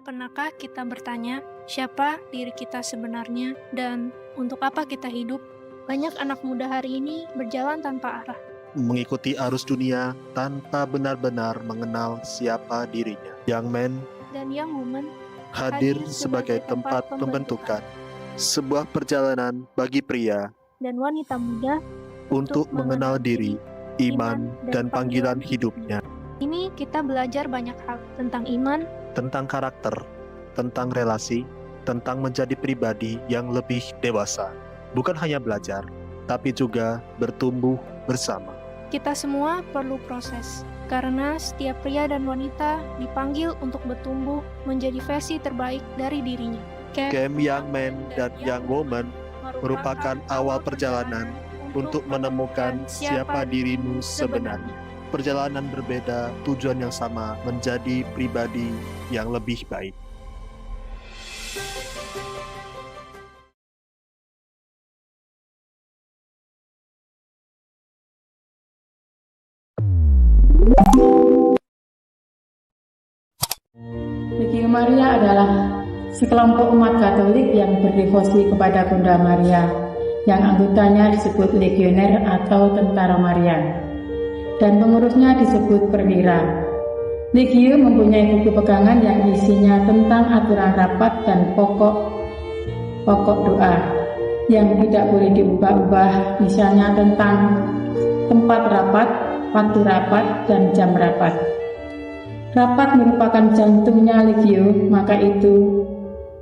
Pernahkah kita bertanya, siapa diri kita sebenarnya dan untuk apa kita hidup? Banyak anak muda hari ini berjalan tanpa arah. Mengikuti arus dunia tanpa benar-benar mengenal siapa dirinya. Young men Dan young woman hadir sebagai tempat pembentukan sebuah perjalanan bagi pria dan wanita muda untuk mengenal diri, iman, dan panggilan hidupnya. Ini kita belajar banyak hal tentang iman, Tentang karakter, tentang relasi, tentang menjadi pribadi yang lebih dewasa. Bukan hanya belajar, tapi juga bertumbuh bersama. Kita semua perlu proses, karena setiap pria dan wanita dipanggil untuk bertumbuh menjadi versi terbaik dari dirinya. Camp Young Men dan Young Woman merupakan awal perjalanan untuk menemukan siapa dirimu sebenarnya. Perjalanan berbeda, tujuan yang sama, menjadi pribadi yang lebih baik. Legio Maria adalah sekelompok umat Katolik yang berdevosi kepada Bunda Maria, yang anggotanya disebut legioner atau tentara Maria, dan pengurusnya disebut perwira. Legio mempunyai buku pegangan yang isinya tentang aturan rapat dan pokok doa yang tidak boleh diubah-ubah, misalnya tentang tempat rapat, waktu rapat, dan jam rapat. Rapat merupakan jantungnya Legio, maka itu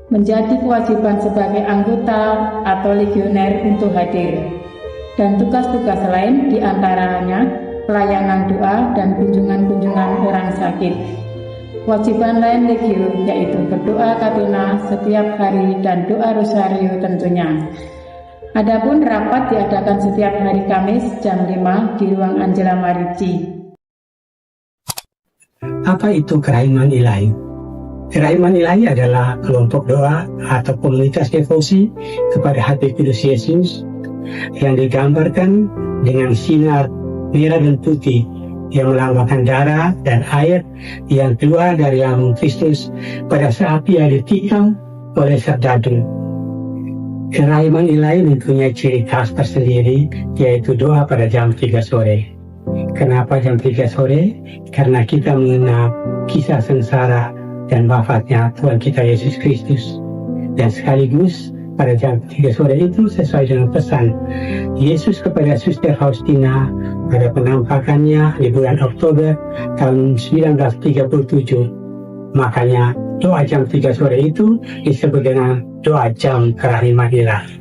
menjadi kewajiban sebagai anggota atau legioner untuk hadir. Dan tugas-tugas lain diantaranya pelayanan doa dan kunjungan-kunjungan orang sakit. Kewajiban lain Legio yaitu berdoa katuna setiap hari dan doa rosario tentunya. Adapun rapat diadakan setiap hari Kamis jam 5 di ruang Angela Marici. Apa itu Keraiman Ilahi? Keraiman Ilahi adalah kelompok doa atau komunitas devosi kepada hati kudus Yesus yang digambarkan dengan sinar merah dan putih yang melambangkan darah dan air yang keluar dari lambung Kristus pada saat ia ditikam oleh serdadu. Keraiman Ilahi mempunyai ciri khas tersendiri, yaitu doa pada jam 3 sore. Kenapa jam 3 sore? Karena kita mengenal kisah sengsara dan wafatnya Tuhan kita Yesus Kristus. Dan sekaligus pada jam 3 sore itu sesuai dengan pesan Yesus kepada Suster Faustina pada penampakannya di bulan Oktober tahun 1937. Makanya doa jam 3 sore itu disebut dengan doa jam Keraiman Ilahi.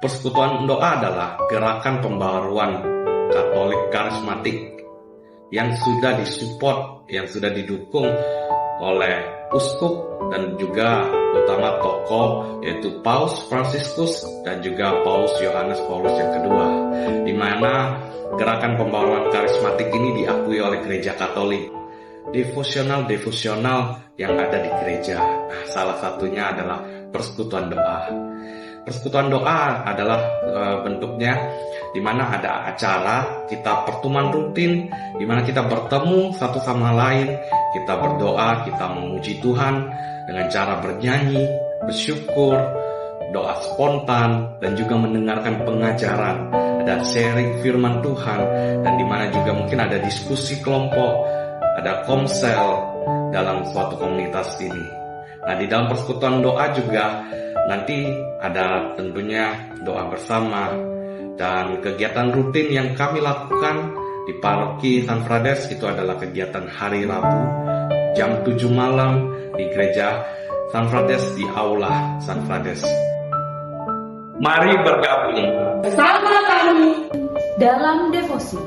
Persekutuan doa adalah gerakan pembaharuan Katolik karismatik yang sudah disupport, yang sudah didukung oleh uskup dan juga utama tokoh yaitu Paus Fransiskus dan juga Paus Yohanes Paulus yang kedua, di mana gerakan pembaharuan karismatik ini diakui oleh Gereja Katolik. Devosional yang ada di gereja, salah satunya adalah persekutuan doa. persekutuan doa adalah bentuknya di mana ada acara, kita pertemuan rutin, di mana kita bertemu satu sama lain, kita berdoa, kita memuji Tuhan dengan cara bernyanyi, bersyukur, doa spontan, dan juga mendengarkan pengajaran, ada sharing firman Tuhan, dan di mana juga mungkin ada diskusi kelompok, ada komsel dalam suatu komunitas ini. Nah, di dalam persekutuan doa juga nanti ada tentunya doa bersama dan kegiatan rutin yang kami lakukan di paroki San Frades. Itu adalah kegiatan hari Rabu jam 7 malam di gereja San Frades di Aula San Frades. Mari bergabung bersama kami dalam devosi.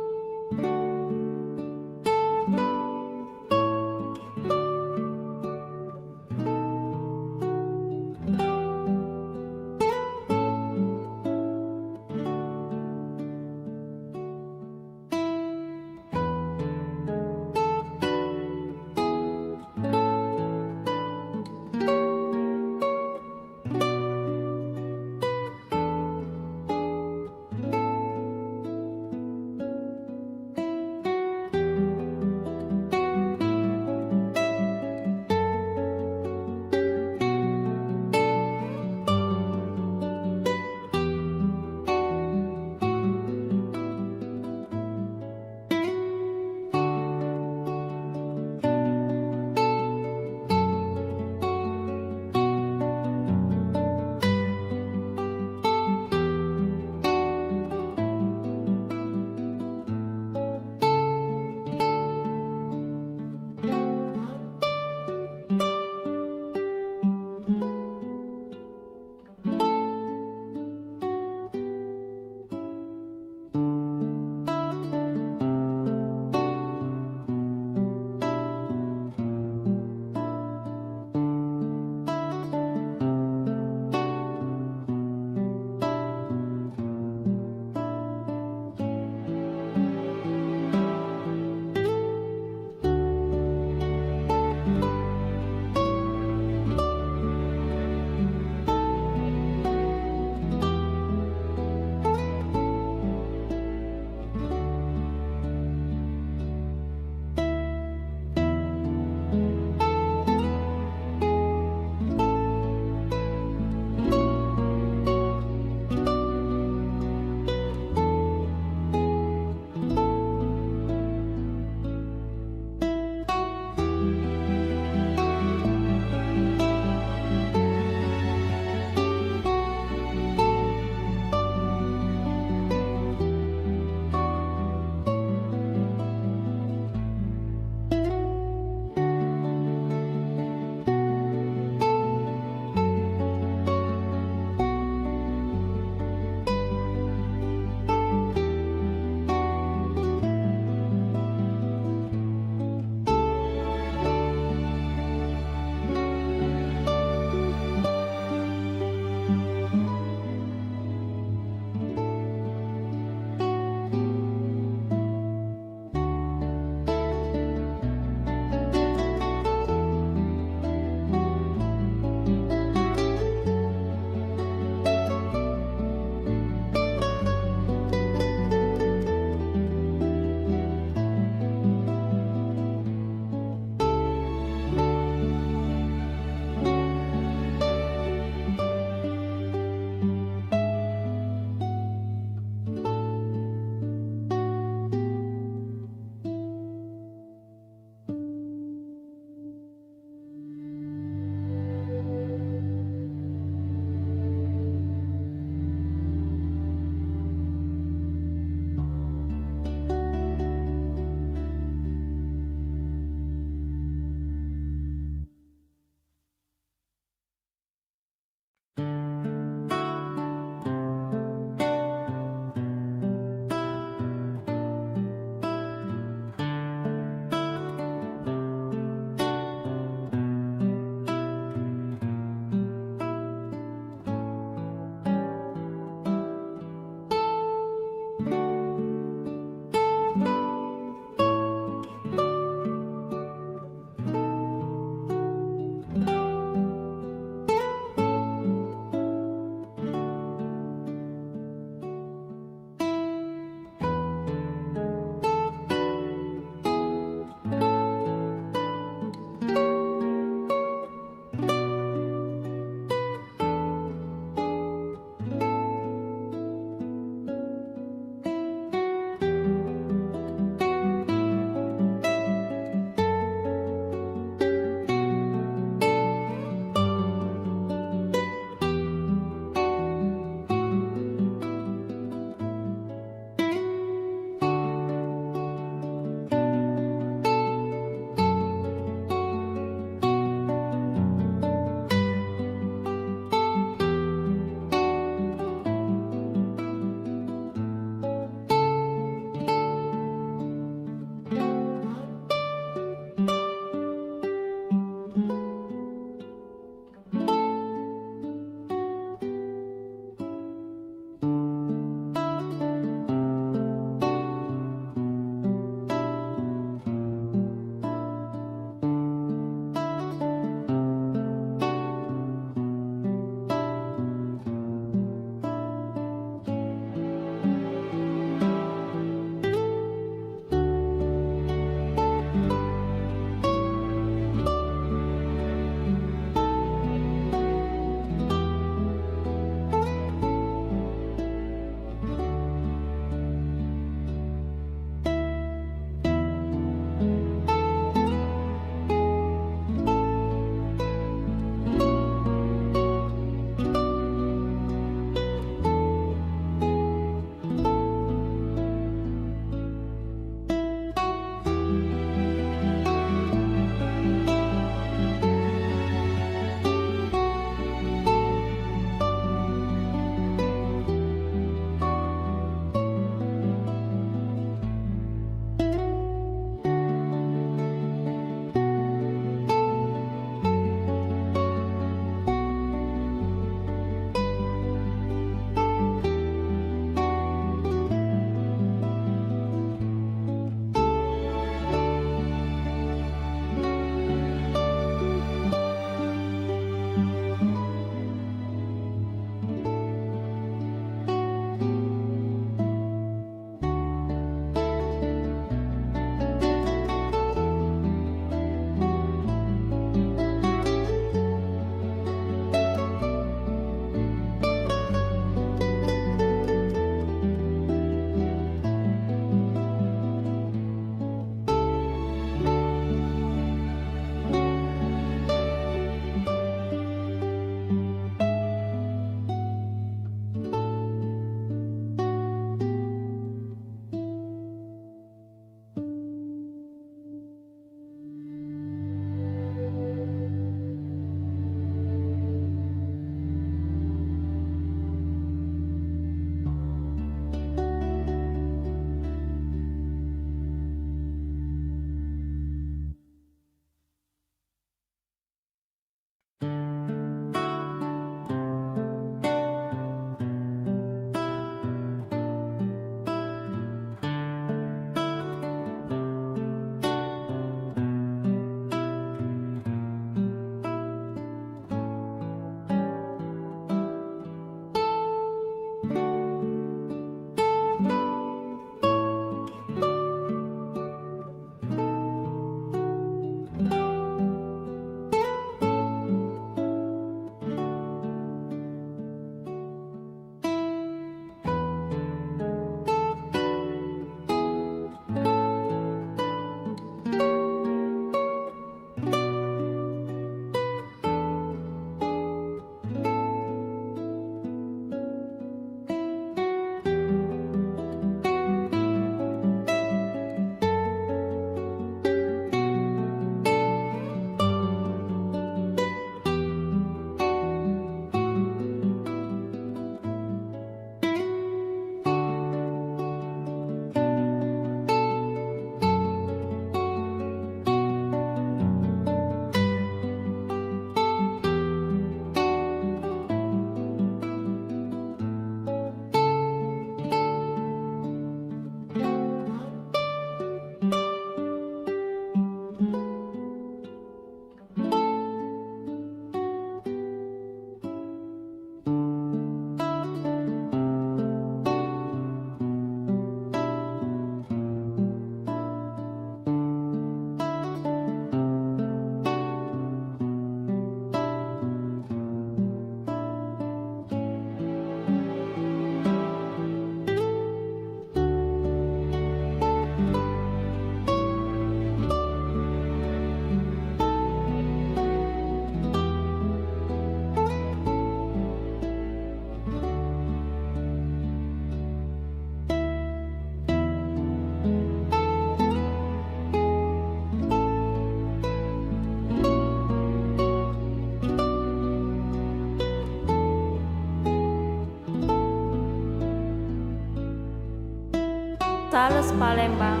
Sales Palembang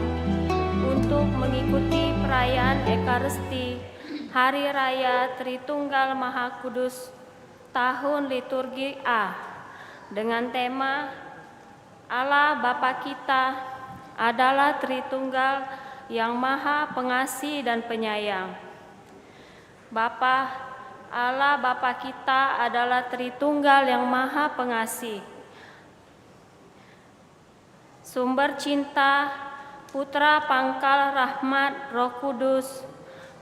untuk mengikuti perayaan Ekaristi Hari Raya Tritunggal Maha Kudus tahun liturgi A dengan tema Allah Bapa kita adalah Tritunggal yang Maha Pengasih dan Penyayang. Allah Bapa kita adalah Tritunggal yang Maha Pengasih, sumber cinta, Putra Pangkal Rahmat Roh Kudus,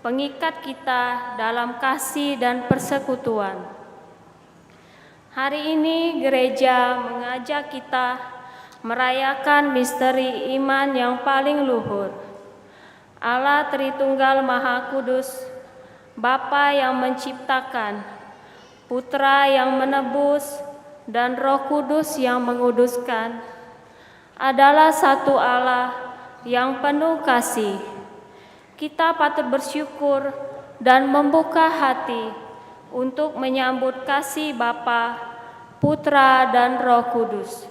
pengikat kita dalam kasih dan persekutuan. Hari ini gereja mengajak kita merayakan misteri iman yang paling luhur. Allah Tritunggal Maha Kudus, Bapa yang menciptakan, Putra yang menebus, dan Roh Kudus yang menguduskan, adalah satu Allah yang penuh kasih. Kita patut bersyukur dan membuka hati untuk menyambut kasih Bapa, Putra, dan Roh Kudus.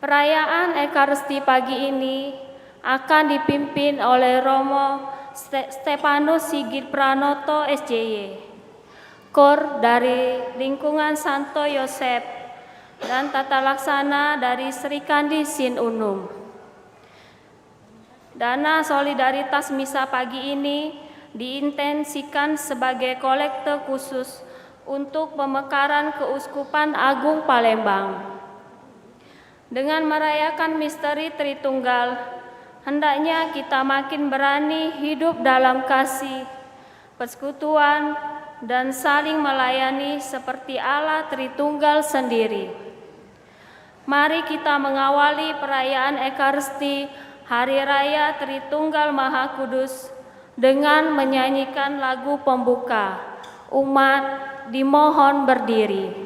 Perayaan Ekaristi pagi ini akan dipimpin oleh Romo Stefanus Sigit Pranoto SJY, Kor dari lingkungan Santo Yosef, dan tata laksana dari Sri Kandi Sin Unum. Dana solidaritas misa pagi ini diintensikan sebagai kolekte khusus untuk pemekaran Keuskupan Agung Palembang. Dengan merayakan misteri Tritunggal, hendaknya kita makin berani hidup dalam kasih, persekutuan, dan saling melayani seperti Allah Tritunggal sendiri. Mari kita mengawali perayaan Ekaristi Hari Raya Tritunggal Maha Kudus dengan menyanyikan lagu pembuka, Umat dimohon berdiri.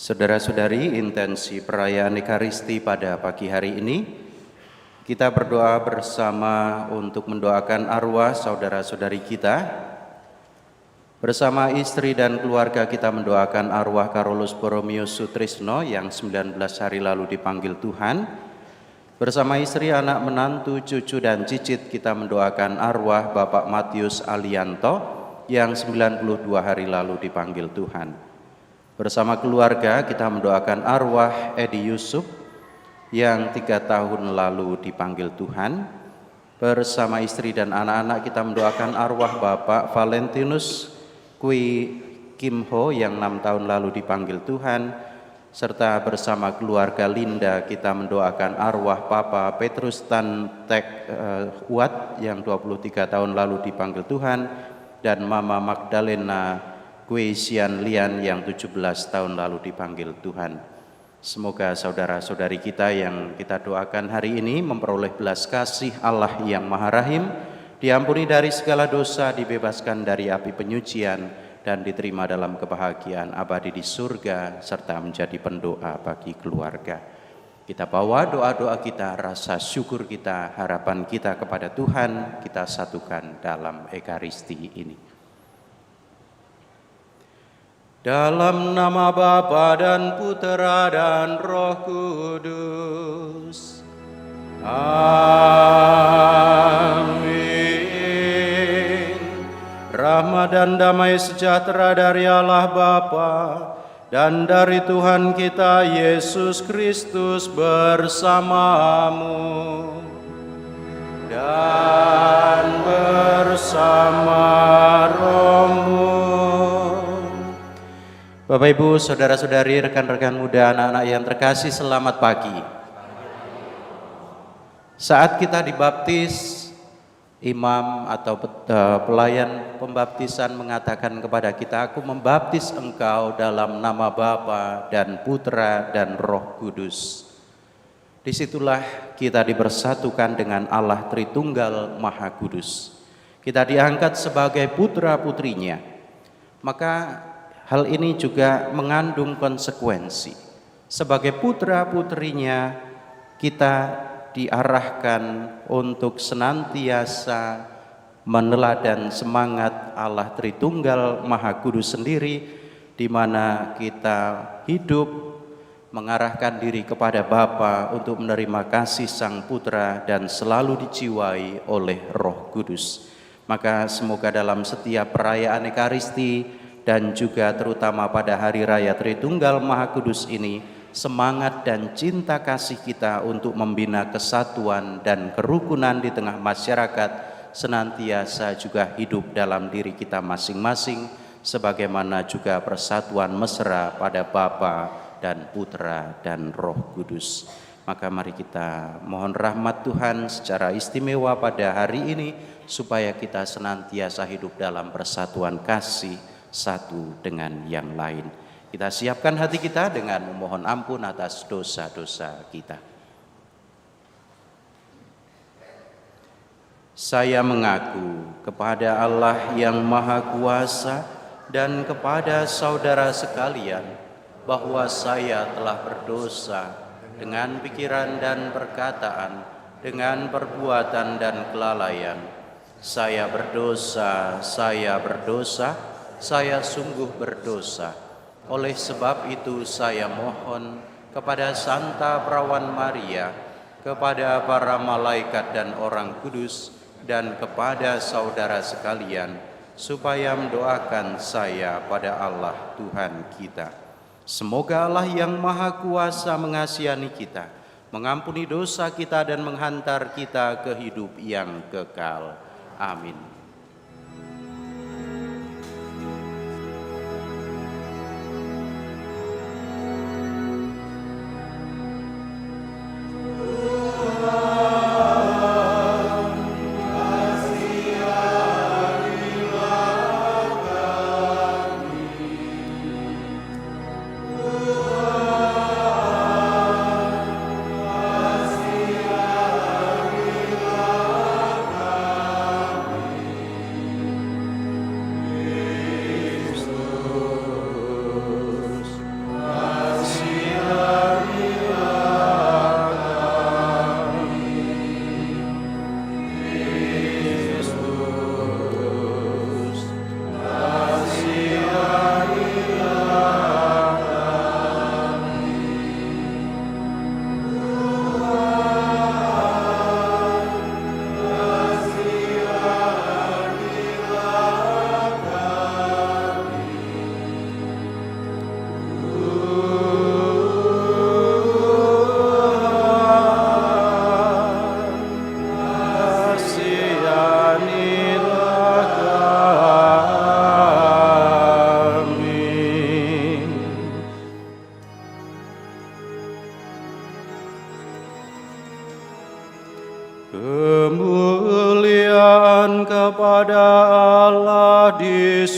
Saudara-saudari, intensi perayaan Ekaristi pada pagi hari ini Kita berdoa bersama untuk mendoakan arwah saudara-saudari kita. Bersama istri dan keluarga kita mendoakan arwah Carolus Borromeus Sutrisno yang 19 hari lalu dipanggil Tuhan. Bersama istri, anak, menantu, cucu, dan cicit kita mendoakan arwah Bapak Matius Alianto yang 92 hari lalu dipanggil Tuhan. Bersama keluarga kita mendoakan arwah Edi Yusuf yang 3 tahun lalu dipanggil Tuhan. Bersama istri dan anak-anak kita mendoakan arwah Bapak Valentinus Kui Kim Ho yang 6 tahun lalu dipanggil Tuhan. Serta bersama keluarga Linda kita mendoakan arwah Papa Petrus Tan Tek Wat yang 23 tahun lalu dipanggil Tuhan, dan Mama Magdalena Kui Sian Lian yang 17 tahun lalu dipanggil Tuhan. Semoga saudara-saudari kita yang kita doakan hari ini memperoleh belas kasih Allah yang Maha Rahim, diampuni dari segala dosa, dibebaskan dari api penyucian, dan diterima dalam kebahagiaan abadi di surga, serta menjadi pendoa bagi keluarga. Kita bawa doa-doa kita, rasa syukur kita, harapan kita kepada Tuhan, kita satukan dalam Ekaristi ini. Dalam nama Bapa dan Putera dan Roh Kudus. Amin. Rahmat dan damai sejahtera dari Allah Bapa dan dari Tuhan kita Yesus Kristus bersamamu dan bersama rohmu. Bapak, Ibu, saudara-saudari, rekan-rekan muda, anak-anak yang terkasih, selamat pagi. Saat kita dibaptis, imam atau pelayan pembaptisan mengatakan kepada kita, aku membaptis engkau dalam nama Bapa dan Putra dan Roh Kudus. Disitulah kita dipersatukan dengan Allah Tritunggal Maha Kudus. Kita diangkat sebagai putra-putrinya. Maka hal ini juga mengandung konsekuensi. Sebagai putra-putrinya, kita diarahkan untuk senantiasa meneladan semangat Allah Tritunggal Maha Kudus sendiri, di mana kita hidup mengarahkan diri kepada Bapa untuk menerima kasih Sang Putra dan selalu dijiwai oleh Roh Kudus. Maka semoga dalam setiap perayaan Ekaristi dan juga terutama pada Hari Raya Tritunggal Maha Kudus ini, semangat dan cinta kasih kita untuk membina kesatuan dan kerukunan di tengah masyarakat senantiasa juga hidup dalam diri kita masing-masing, sebagaimana juga persatuan mesra pada Bapa dan Putra dan Roh Kudus. Maka mari kita mohon rahmat Tuhan secara istimewa pada hari ini, supaya kita senantiasa hidup dalam persatuan kasih satu dengan yang lain. Kita siapkan hati kita dengan memohon ampun atas dosa-dosa kita. Saya mengaku kepada Allah yang Maha Kuasa dan kepada saudara sekalian bahwa saya telah berdosa dengan pikiran dan perkataan, dengan perbuatan dan kelalaian. Saya berdosa, saya sungguh berdosa. Oleh sebab itu saya mohon kepada Santa Perawan Maria, kepada para malaikat dan orang kudus, dan kepada saudara sekalian, supaya mendoakan saya pada Allah Tuhan kita. Semoga Allah yang Maha Kuasa mengasihani kita, mengampuni dosa kita, dan menghantar kita ke hidup yang kekal. Amin.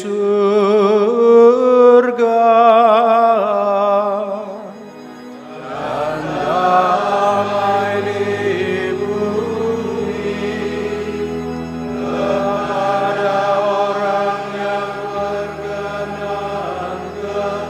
surga dan damai di bumi kepada orang yang berkenan kepadanya.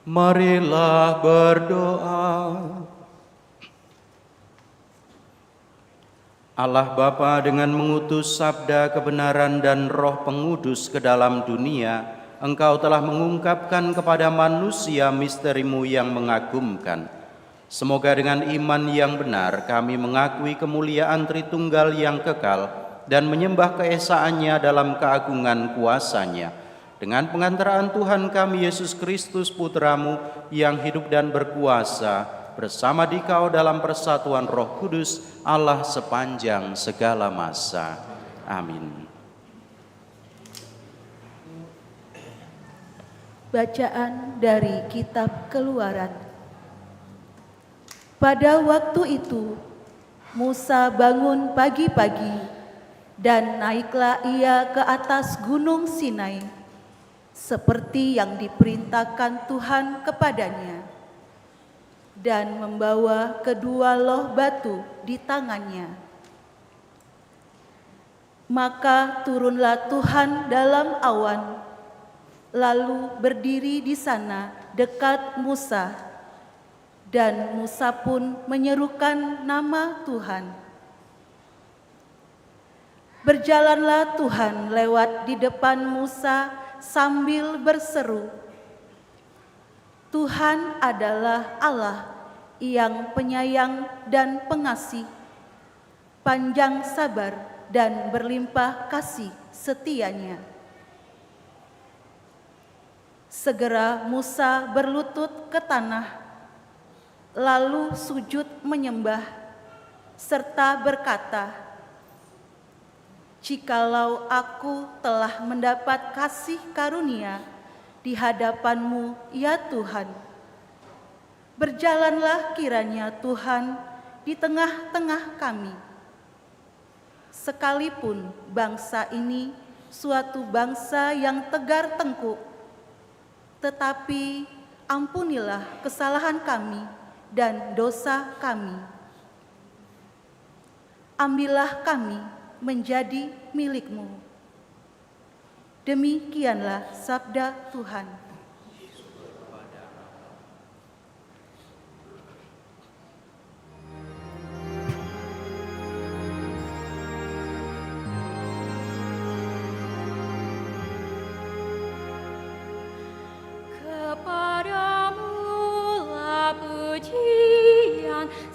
Marilah berdoa. Allah Bapa dengan mengutus sabda kebenaran dan Roh Pengudus ke dalam dunia, Engkau telah mengungkapkan kepada manusia misteri-Mu yang mengagumkan. Semoga dengan iman yang benar kami mengakui kemuliaan Tritunggal yang kekal dan menyembah keesaannya dalam keagungan kuasa-Nya. Dengan pengantaraan Tuhan kami Yesus Kristus Putra-Mu yang hidup dan berkuasa bersama Dikau dalam persatuan Roh Kudus, Allah sepanjang segala masa. Amin. Bacaan dari Kitab Keluaran. Pada waktu itu, Musa bangun pagi-pagi dan naiklah ia ke atas gunung Sinai, seperti yang diperintahkan Tuhan kepadanya, dan membawa kedua loh batu di tangannya. Maka turunlah Tuhan dalam awan, lalu berdiri di sana dekat Musa, dan Musa pun menyerukan nama Tuhan. Berjalanlah Tuhan lewat di depan Musa sambil berseru, Tuhan adalah Allah yang penyayang dan pengasih, panjang sabar dan berlimpah kasih setianya. Segera Musa berlutut ke tanah, lalu sujud menyembah, serta berkata, jikalau aku telah mendapat kasih karunia di hadapan-Mu, ya Tuhan, berjalanlah kiranya Tuhan di tengah-tengah kami. Sekalipun bangsa ini suatu bangsa yang tegar tengkuk, tetapi ampunilah kesalahan kami dan dosa kami. Ambillah kami menjadi milik-Mu. Demikianlah sabda Tuhan.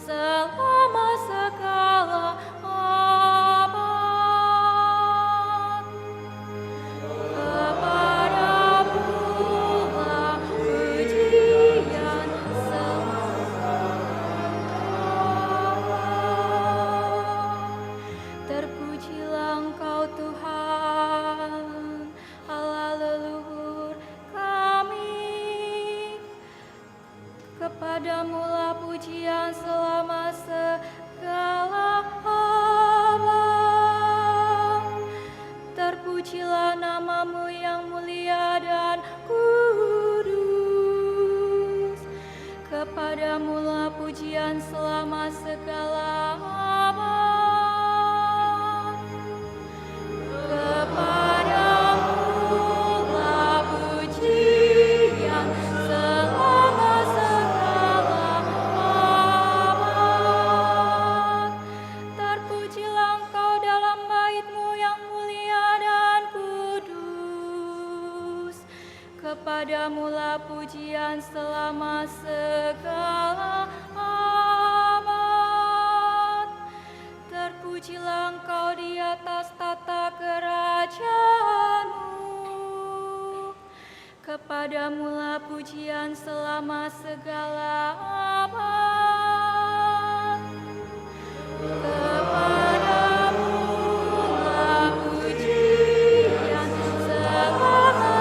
Selama segala abad, kepadamu-lah pujian selama abad. Terpujilah Engkau Tuhan, Allah leluhur kami. Kepadamu-lah pujian selama segala abad. Terpujilah nama-Mu yang mulia dan kudus. Kepadamu-lah pujian selama segala abad. Kepadamu-lah pujian selama segala abad. Terpujilah Engkau dalam bait-Mu yang mulia dan kudus. Kepadamu-lah pujian selama segala abad. Terpujilah Engkau di atas tata kerajaan-Mu. Kepadamu-lah pujian selama segala abad. Kepadamu-lah pujian selama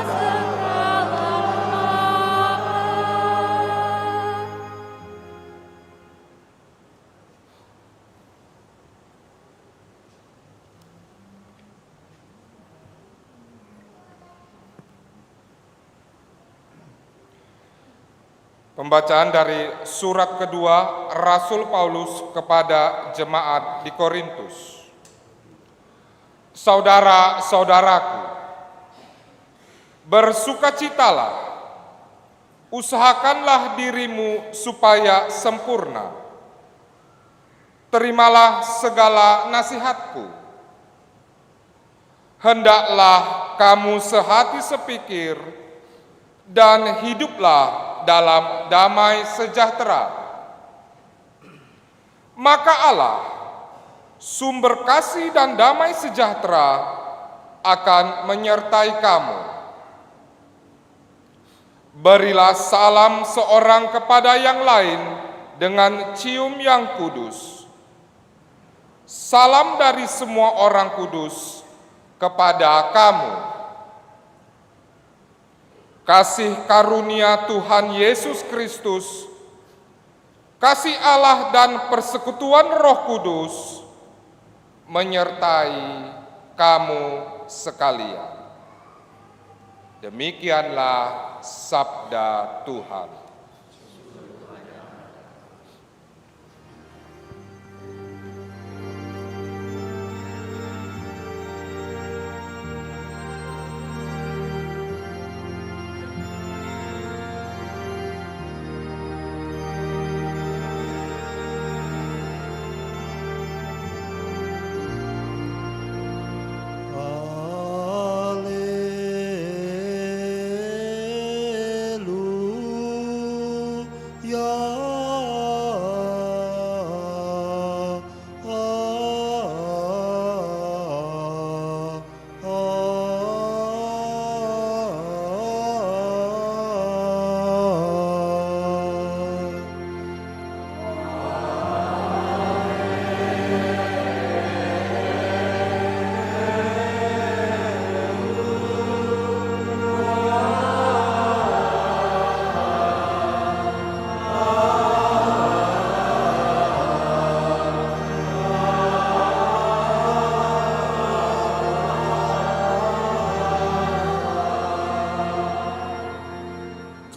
segala abad. Pembacaan dari surat kedua Rasul Paulus kepada jemaat di Korintus. Saudara-saudaraku, bersukacitalah, usahakanlah dirimu supaya sempurna. Terimalah segala nasihatku. Hendaklah kamu sehati sepikir dan hiduplah dalam damai sejahtera. Maka Allah, sumber kasih dan damai sejahtera, akan menyertai kamu. Berilah salam seorang kepada yang lain dengan cium yang kudus. Salam dari semua orang kudus kepada kamu. Kasih karunia Tuhan Yesus Kristus, kasih Allah dan persekutuan Roh Kudus menyertai kamu sekalian. Demikianlah sabda Tuhan.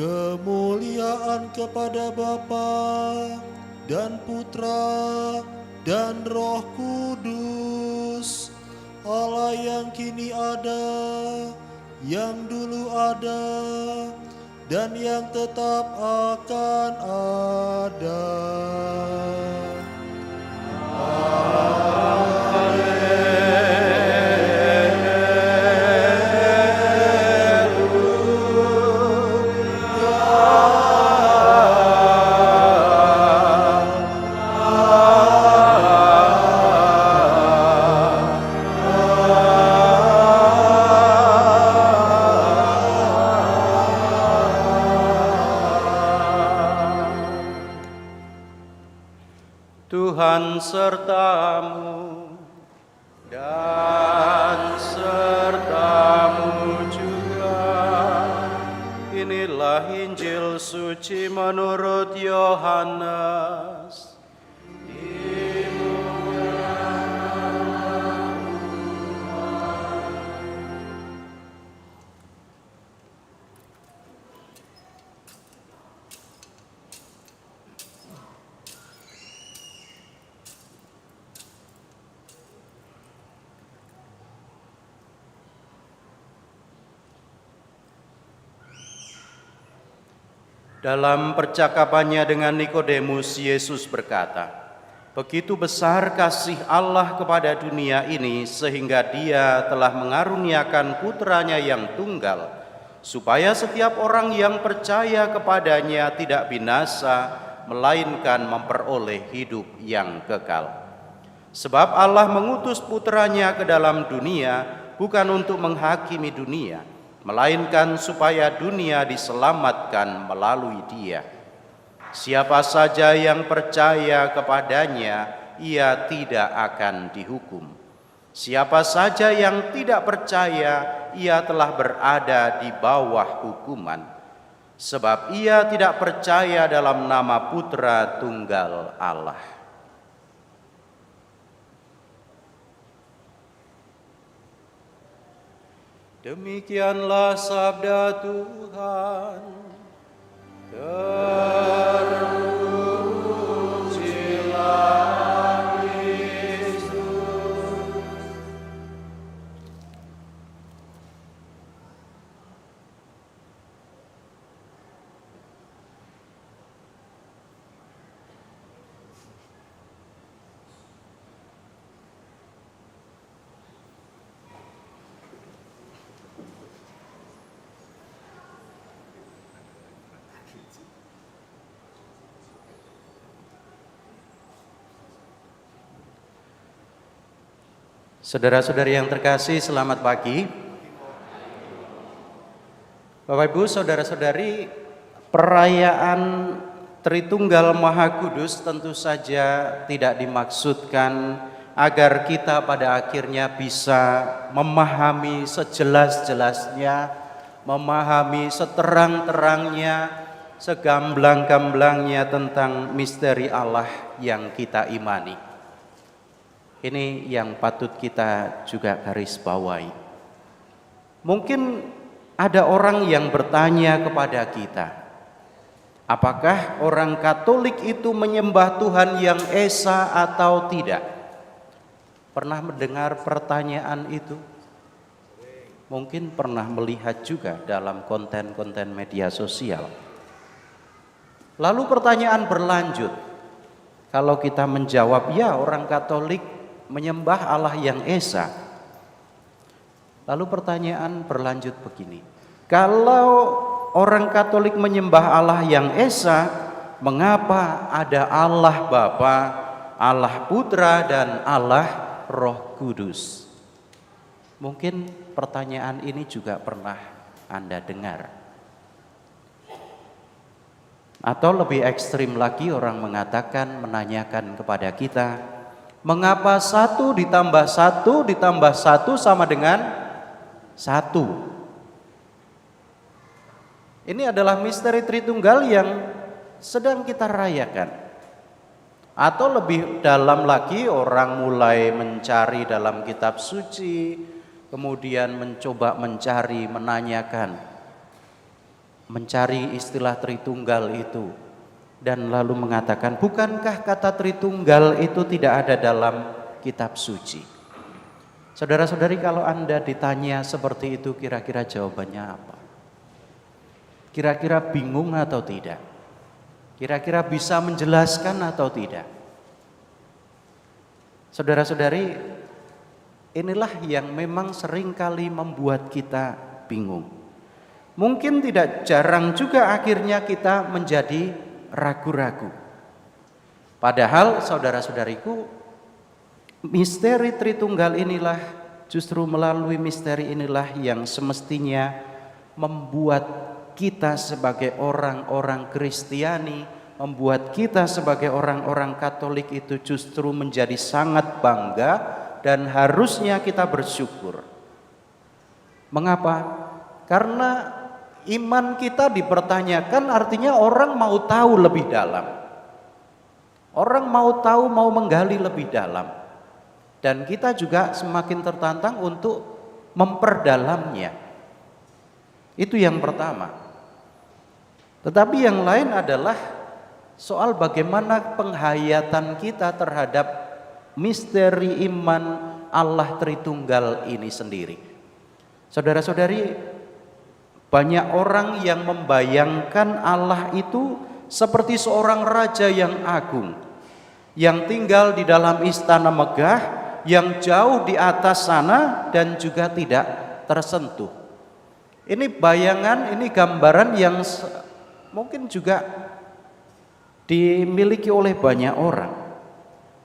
Kemuliaan kepada Bapa dan Putra dan Roh Kudus, Allah yang kini ada, yang dulu ada, dan yang tetap akan ada. Tuhan sertamu dan sertamu juga. Inilah Injil suci menurut Yohanes. Dalam percakapannya dengan Nikodemus, Yesus berkata, "Begitu besar kasih Allah kepada dunia ini sehingga Dia telah mengaruniakan putranya yang tunggal, supaya setiap orang yang percaya kepadanya tidak binasa, melainkan memperoleh hidup yang kekal. Sebab Allah mengutus putranya ke dalam dunia bukan untuk menghakimi dunia, melainkan supaya dunia diselamatkan melalui Dia. Siapa saja yang percaya kepadanya, ia tidak akan dihukum. Siapa saja yang tidak percaya, ia telah berada di bawah hukuman, sebab ia tidak percaya dalam nama Putra Tunggal Allah." Demikianlah sabda Tuhan. Terpujilah Kristus. Saudara-saudari yang terkasih, selamat pagi. Bapak Ibu, saudara-saudari, perayaan Tritunggal Maha Kudus tentu saja tidak dimaksudkan agar kita pada akhirnya bisa memahami sejelas-jelasnya, memahami seterang-terangnya, segamblang-gamblangnya tentang misteri Allah yang kita imani. Ini yang patut kita juga garis bawahi. Mungkin ada orang yang bertanya kepada kita, apakah orang Katolik itu menyembah Tuhan yang esa atau tidak? Pernah mendengar pertanyaan itu? Mungkin pernah melihat juga dalam konten-konten media sosial. Lalu pertanyaan berlanjut, kalau kita menjawab ya orang Katolik menyembah Allah yang esa. Lalu pertanyaan berlanjut begini, kalau orang Katolik menyembah Allah yang esa, mengapa ada Allah Bapa, Allah Putra, dan Allah Roh Kudus? Mungkin pertanyaan ini juga pernah Anda dengar. Atau lebih ekstrim lagi, orang mengatakan, menanyakan kepada kita, mengapa 1 ditambah 1 ditambah 1 sama dengan 1? Ini adalah misteri Tritunggal yang sedang kita rayakan. Atau lebih dalam lagi, orang mulai mencari dalam kitab suci, kemudian mencoba mencari, menanyakan, mencari istilah Tritunggal itu dan lalu mengatakan, bukankah kata Tritunggal itu tidak ada dalam kitab suci? Saudara-saudari, kalau Anda ditanya seperti itu, kira-kira jawabannya apa? Kira-kira bingung atau tidak? Kira-kira bisa menjelaskan atau tidak? Saudara-saudari, inilah yang memang seringkali membuat kita bingung. Mungkin tidak jarang juga akhirnya kita menjadi ragu-ragu. Padahal saudara-saudariku, misteri Tritunggal inilah, justru melalui misteri inilah yang semestinya membuat kita sebagai orang-orang Kristiani, membuat kita sebagai orang-orang Katolik itu justru menjadi sangat bangga dan harusnya kita bersyukur. Mengapa? Karena iman kita dipertanyakan, artinya orang mau tahu lebih dalam. Orang mau tahu, mau menggali lebih dalam. Dan kita juga semakin tertantang untuk memperdalamnya. Itu yang pertama. Tetapi yang lain adalah soal bagaimana penghayatan kita terhadap misteri iman Allah Tritunggal ini sendiri. Saudara-saudari, banyak orang yang membayangkan Allah itu seperti seorang raja yang agung, yang tinggal di dalam istana megah, yang jauh di atas sana dan juga tidak tersentuh. Ini bayangan, ini gambaran yang mungkin juga dimiliki oleh banyak orang.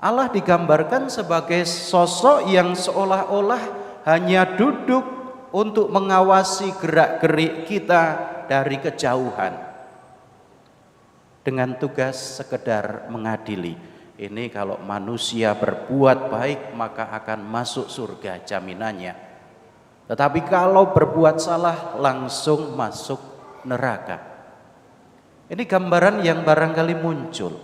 Allah digambarkan sebagai sosok yang seolah-olah hanya duduk untuk mengawasi gerak-gerik kita dari kejauhan, dengan tugas sekedar mengadili. Ini kalau manusia berbuat baik maka akan masuk surga, jaminannya. Tetapi kalau berbuat salah langsung masuk neraka. Ini gambaran yang barangkali muncul.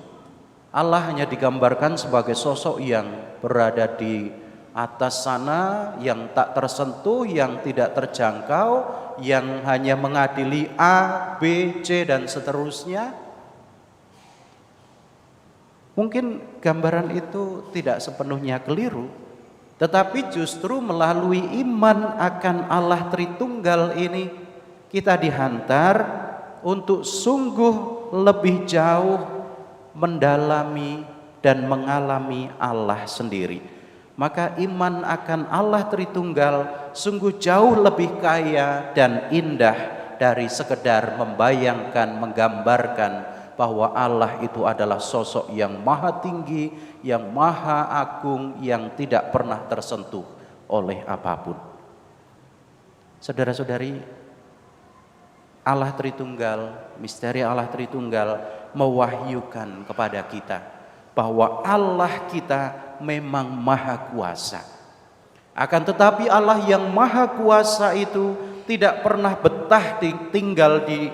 Allah hanya digambarkan sebagai sosok yang berada di atas sana, yang tak tersentuh, yang tidak terjangkau, yang hanya mengadili A, B, C dan seterusnya. Mungkin gambaran itu tidak sepenuhnya keliru, tetapi justru melalui iman akan Allah Tritunggal ini kita dihantar untuk sungguh lebih jauh mendalami dan mengalami Allah sendiri. Maka iman akan Allah Tritunggal sungguh jauh lebih kaya dan indah dari sekedar membayangkan, menggambarkan bahwa Allah itu adalah sosok yang maha tinggi, yang maha agung, yang tidak pernah tersentuh oleh apapun. Saudara-saudari, Allah Tritunggal, misteri Allah Tritunggal mewahyukan kepada kita bahwa Allah kita memang maha kuasa. Akan tetapi Allah yang maha kuasa itu tidak pernah betah tinggal di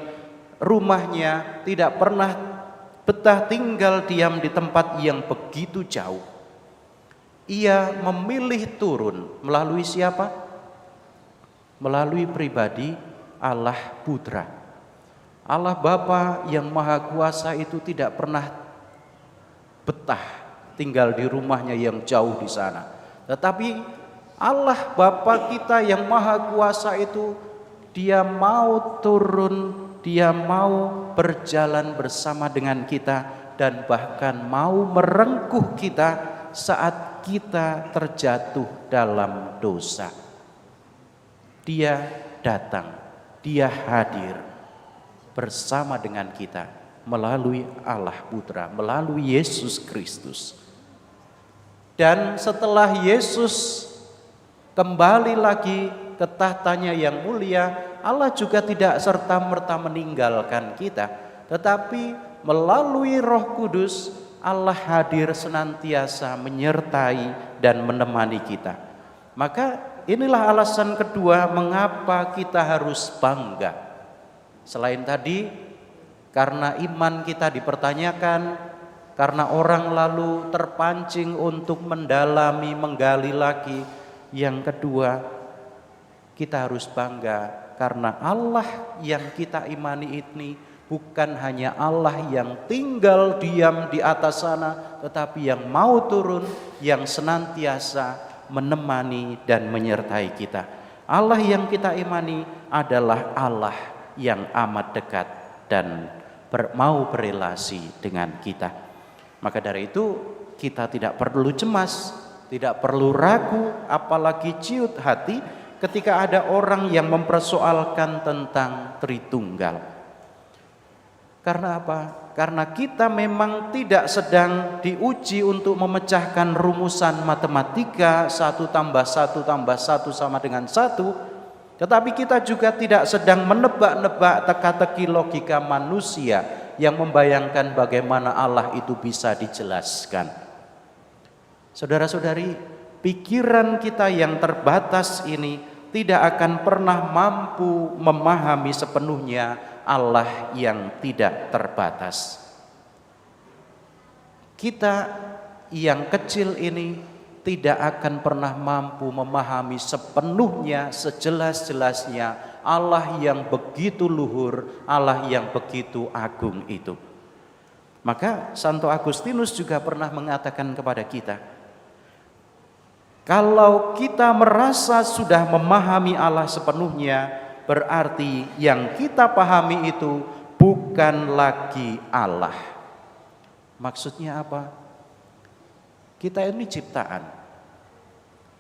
rumahnya, tidak pernah betah tinggal diam di tempat yang begitu jauh. Ia memilih turun melalui siapa? Melalui pribadi Allah Putra. Allah Bapa yang maha kuasa itu tidak pernah betah tinggal di rumahnya yang jauh di sana. Tetapi Allah Bapa kita yang maha kuasa itu, Dia mau turun, Dia mau berjalan bersama dengan kita, dan bahkan mau merengkuh kita saat kita terjatuh dalam dosa. Dia datang, Dia hadir bersama dengan kita melalui Allah Putra, melalui Yesus Kristus. Dan setelah Yesus kembali lagi ke tahtanya yang mulia, Allah juga tidak serta-merta meninggalkan kita, tetapi melalui Roh Kudus Allah hadir senantiasa menyertai dan menemani kita. Maka inilah alasan kedua mengapa kita harus bangga. Selain tadi, karena iman kita dipertanyakan, karena orang lalu terpancing untuk mendalami, menggali lagi. Yang kedua, kita harus bangga karena Allah yang kita imani ini bukan hanya Allah yang tinggal diam di atas sana, tetapi yang mau turun, yang senantiasa menemani dan menyertai kita. Allah yang kita imani adalah Allah yang amat dekat dan mau berelasi dengan kita. Maka dari itu kita tidak perlu cemas, tidak perlu ragu, apalagi ciut hati ketika ada orang yang mempersoalkan tentang Tritunggal. Karena apa? Karena kita memang tidak sedang diuji untuk memecahkan rumusan matematika 1 tambah 1 tambah 1 sama dengan 1, tetapi kita juga tidak sedang menebak-nebak teka-teki logika manusia yang membayangkan bagaimana Allah itu bisa dijelaskan. Saudara-saudari, pikiran kita yang terbatas ini tidak akan pernah mampu memahami sepenuhnya Allah yang tidak terbatas. Kita yang kecil ini tidak akan pernah mampu memahami sepenuhnya, sejelas-jelasnya Allah yang begitu luhur, Allah yang begitu agung itu. Maka Santo Agustinus juga pernah mengatakan kepada kita, kalau kita merasa sudah memahami Allah sepenuhnya, berarti yang kita pahami itu bukan lagi Allah. Maksudnya apa? Kita ini ciptaan,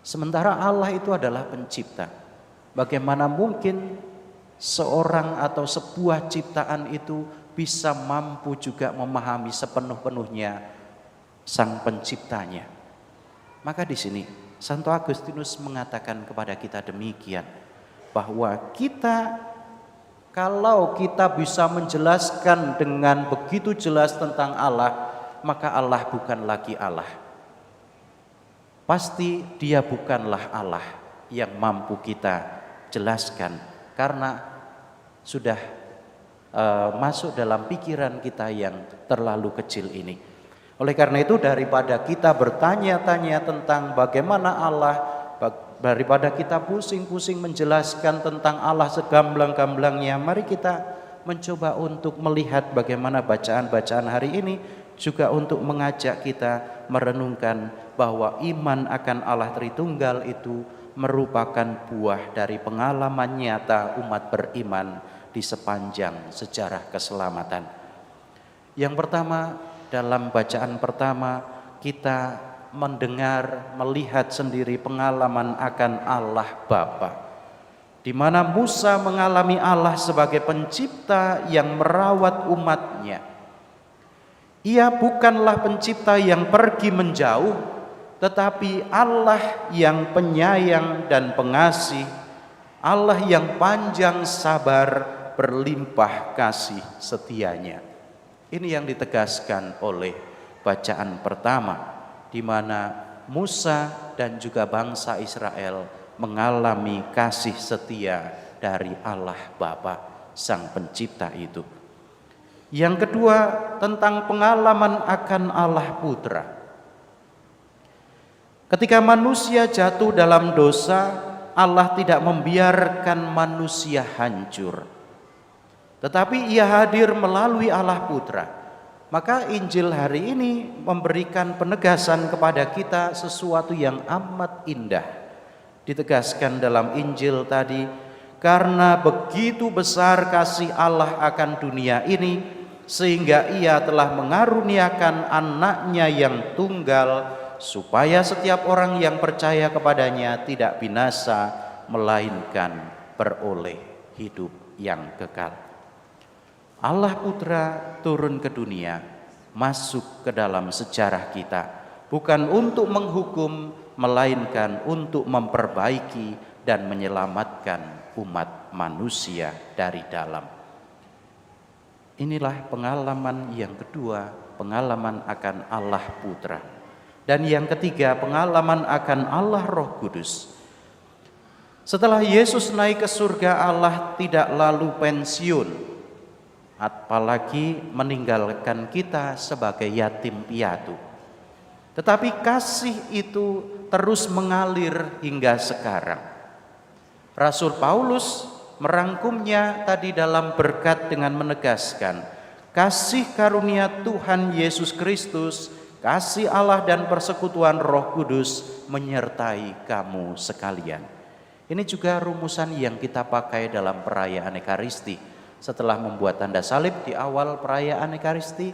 sementara Allah itu adalah pencipta. Bagaimana mungkin seorang atau sebuah ciptaan itu bisa mampu juga memahami sepenuh-penuhnya sang penciptanya? Maka di sini Santo Agustinus mengatakan kepada kita demikian, bahwa kita, kalau kita bisa menjelaskan dengan begitu jelas tentang Allah, maka Allah bukan lagi Allah. Pasti dia bukanlah Allah yang mampu kita jelaskan, karena sudah masuk dalam pikiran kita yang terlalu kecil ini. Oleh karena itu, daripada kita bertanya-tanya tentang bagaimana Allah, daripada kita pusing-pusing menjelaskan tentang Allah segamblang-gamblangnya, mari kita mencoba untuk melihat bagaimana bacaan-bacaan hari ini juga untuk mengajak kita merenungkan bahwa iman akan Allah Tritunggal itu merupakan buah dari pengalaman nyata umat beriman di sepanjang sejarah keselamatan. Yang pertama, dalam bacaan pertama kita mendengar, melihat sendiri pengalaman akan Allah Bapa, di mana Musa mengalami Allah sebagai pencipta yang merawat umatnya. Ia bukanlah pencipta yang pergi menjauh, tetapi Allah yang penyayang dan pengasih, Allah yang panjang sabar, berlimpah kasih setianya. Ini yang ditegaskan oleh bacaan pertama, di mana Musa dan juga bangsa Israel mengalami kasih setia dari Allah Bapa, Sang Pencipta itu. Yang kedua, tentang pengalaman akan Allah Putra. Ketika manusia jatuh dalam dosa, Allah tidak membiarkan manusia hancur, tetapi Ia hadir melalui Allah Putra. Maka Injil hari ini memberikan penegasan kepada kita sesuatu yang amat indah. Ditegaskan dalam Injil tadi, karena begitu besar kasih Allah akan dunia ini, sehingga Ia telah mengaruniakan anaknya yang tunggal, supaya setiap orang yang percaya kepadanya tidak binasa, melainkan beroleh hidup yang kekal. Allah Putra turun ke dunia, masuk ke dalam sejarah kita, bukan untuk menghukum, melainkan untuk memperbaiki dan menyelamatkan umat manusia dari dalam. Inilah pengalaman yang kedua, pengalaman akan Allah Putra. Dan yang ketiga, pengalaman akan Allah Roh Kudus. Setelah Yesus naik ke surga, Allah tidak lalu pensiun, apalagi meninggalkan kita sebagai yatim piatu. Tetapi kasih itu terus mengalir hingga sekarang. Rasul Paulus merangkumnya tadi dalam berkat dengan menegaskan kasih karunia Tuhan Yesus Kristus, kasih Allah dan persekutuan Roh Kudus menyertai kamu sekalian. Ini juga rumusan yang kita pakai dalam perayaan Ekaristi. Setelah membuat tanda salib di awal perayaan Ekaristi,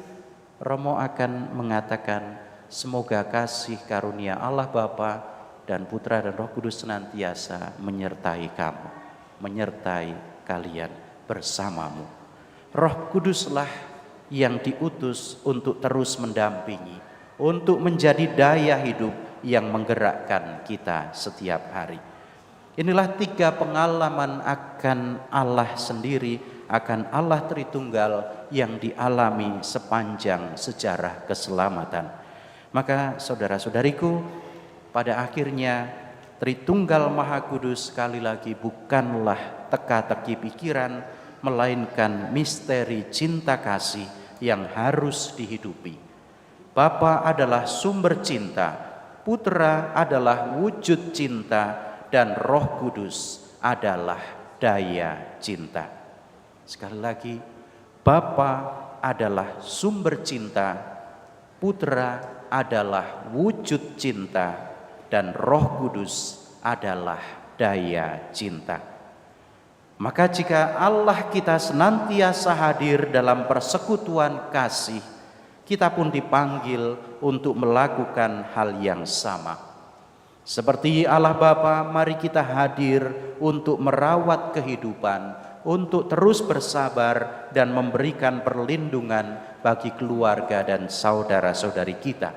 Romo akan mengatakan, semoga kasih karunia Allah Bapa dan Putra dan Roh Kudus senantiasa menyertai kamu, menyertai kalian bersamamu. Roh Kuduslah yang diutus untuk terus mendampingi, untuk menjadi daya hidup yang menggerakkan kita setiap hari. Inilah 3 pengalaman akan Allah sendiri, akan Allah Tritunggal yang dialami sepanjang sejarah keselamatan. Maka saudara-saudariku, pada akhirnya Tritunggal Maha Kudus sekali lagi bukanlah teka-teki pikiran, melainkan misteri cinta kasih yang harus dihidupi. Bapa adalah sumber cinta, Putra adalah wujud cinta, dan Roh Kudus adalah daya cinta. Sekali lagi, Bapa adalah sumber cinta, Putra adalah wujud cinta, dan Roh Kudus adalah daya cinta. Maka jika Allah kita senantiasa hadir dalam persekutuan kasih, kita pun dipanggil untuk melakukan hal yang sama. Seperti Allah Bapa, mari kita hadir untuk merawat kehidupan, untuk terus bersabar dan memberikan perlindungan bagi keluarga dan saudara-saudari kita.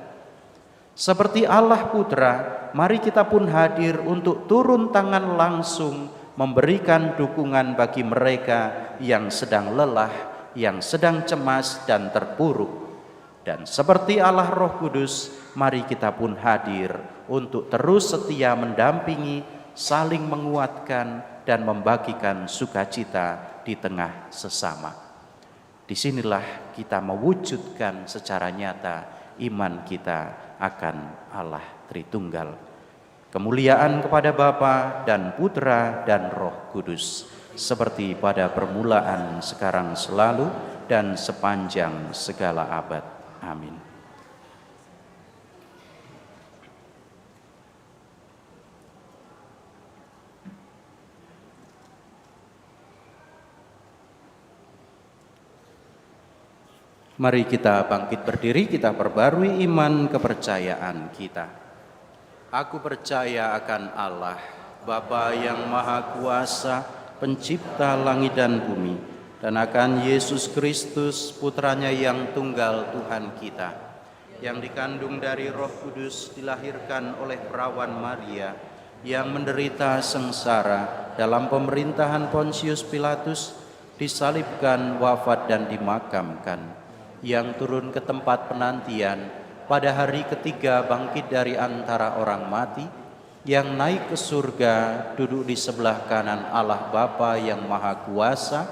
Seperti Allah Putra, mari kita pun hadir untuk turun tangan langsung memberikan dukungan bagi mereka yang sedang lelah, yang sedang cemas dan terpuruk. Dan seperti Allah Roh Kudus, mari kita pun hadir untuk terus setia mendampingi, saling menguatkan dan membagikan sukacita di tengah sesama. Disinilah kita mewujudkan secara nyata iman kita akan Allah Tritunggal. Kemuliaan kepada Bapa dan Putra dan Roh Kudus, seperti pada permulaan, sekarang, selalu, dan sepanjang segala abad. Amin. Mari kita bangkit berdiri, kita perbarui iman kepercayaan kita. Aku percaya akan Allah, Bapa yang Maha Kuasa, Pencipta langit dan bumi, dan akan Yesus Kristus, Putranya yang tunggal Tuhan kita, yang dikandung dari Roh Kudus, dilahirkan oleh perawan Maria, yang menderita sengsara dalam pemerintahan Pontius Pilatus, disalibkan, wafat dan dimakamkan, yang turun ke tempat penantian, pada hari ketiga bangkit dari antara orang mati, yang naik ke surga, duduk di sebelah kanan Allah Bapa yang Maha Kuasa.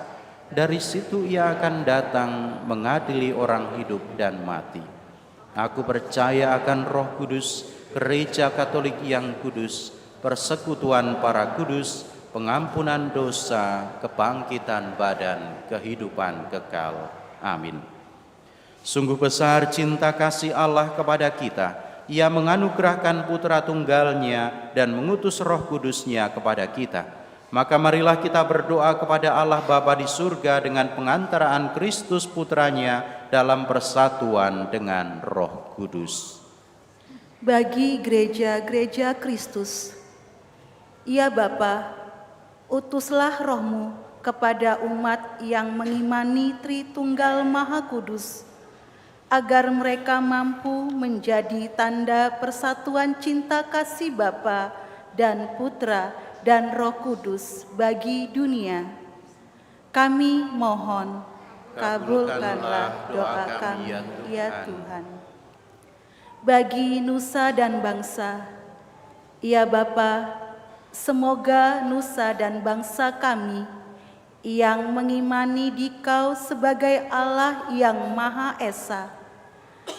Dari situ ia akan datang mengadili orang hidup dan mati. Aku percaya akan Roh Kudus, Gereja Katolik yang kudus, persekutuan para kudus, pengampunan dosa, kebangkitan badan, kehidupan kekal. Amin. Sungguh besar cinta kasih Allah kepada kita. Ia menganugerahkan Putra Tunggalnya dan mengutus Roh Kudusnya kepada kita. Maka marilah kita berdoa kepada Allah Bapa di surga dengan pengantaraan Kristus Putranya dalam persatuan dengan Roh Kudus. Bagi gereja-gereja Kristus, ya Bapa, utuslah Roh-Mu kepada umat yang mengimani Tritunggal Maha Kudus, agar mereka mampu menjadi tanda persatuan cinta kasih Bapa dan Putra dan Roh Kudus bagi dunia. Kami mohon, kabulkanlah doa kami, ya Tuhan. Bagi nusa dan bangsa, ya Bapa, semoga nusa dan bangsa kami yang mengimani Dikau sebagai Allah yang Maha Esa,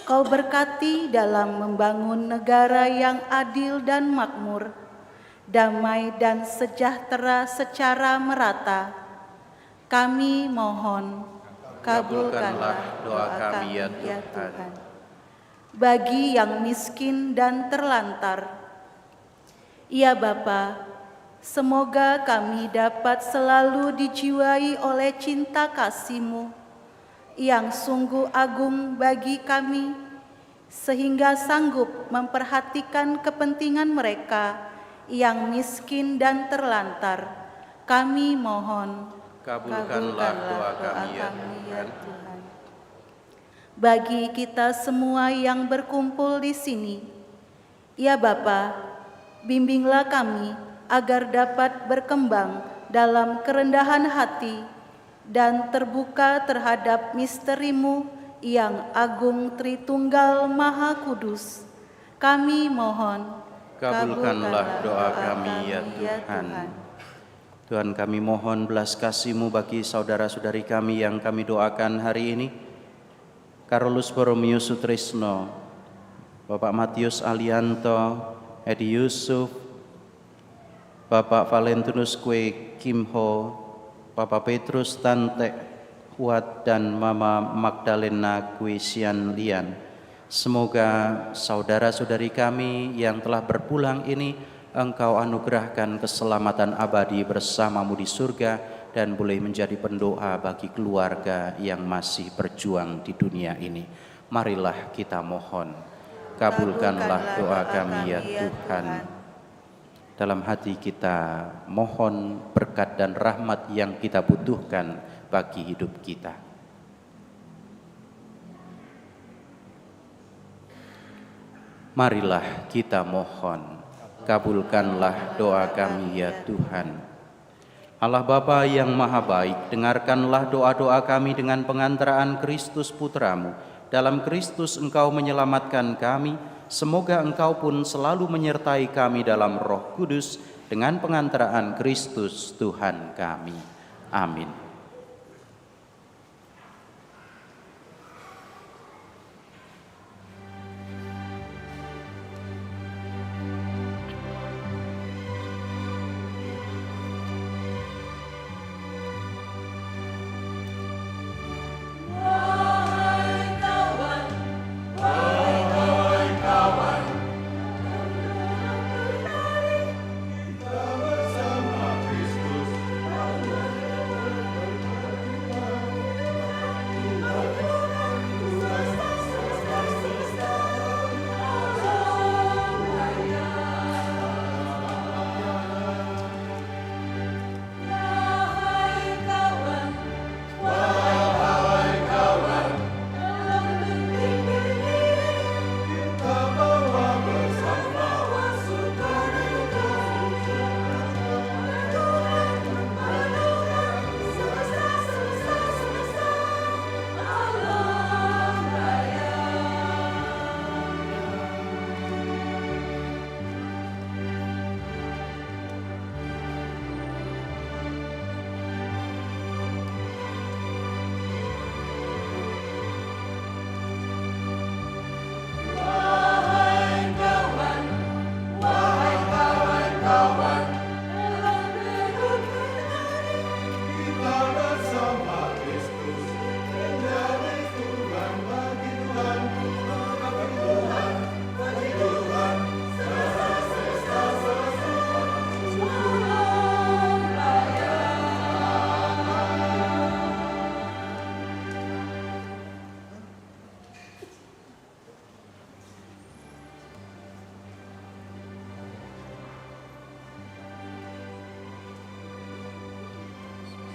Kau berkati dalam membangun negara yang adil dan makmur, damai dan sejahtera secara merata. Kami mohon, kabulkanlah doa kami ya Tuhan. Bagi yang miskin dan terlantar, ya Bapa, semoga kami dapat selalu dijiwai oleh cinta kasih-Mu yang sungguh agung bagi kami, sehingga sanggup memperhatikan kepentingan mereka yang miskin dan terlantar. Kami mohon, kabulkanlah doa kami ya Tuhan. Bagi kita semua yang berkumpul di sini, ya Bapa, bimbinglah kami agar dapat berkembang dalam kerendahan hati dan terbuka terhadap misteri-Mu yang agung Tritunggal Maha Kudus. Kami mohon, kabulkanlah doa kami ya Tuhan. Tuhan, kami mohon belas kasih-Mu bagi saudara-saudari kami yang kami doakan hari ini. Carolus Borromeo Sutrisno, Bapak Matius Alianto, Edi Yusuf, Bapak Valentinus Kwe Kim Ho, Bapak Petrus Tante Huat, dan Mama Magdalena Kwe Sian Lian. Semoga saudara-saudari kami yang telah berpulang ini Engkau anugerahkan keselamatan abadi bersama-Mu di surga, dan boleh menjadi pendoa bagi keluarga yang masih berjuang di dunia ini. Marilah kita mohon, kabulkanlah doa kami ya Tuhan. Dalam hati kita mohon berkat dan rahmat yang kita butuhkan bagi hidup kita. Marilah kita mohon, kabulkanlah doa kami ya Tuhan. Allah Bapa yang Maha Baik, dengarkanlah doa-doa kami dengan pengantaraan Kristus Putra-Mu. Dalam Kristus Engkau menyelamatkan kami, semoga Engkau pun selalu menyertai kami dalam Roh Kudus dengan pengantaraan Kristus Tuhan kami. Amin.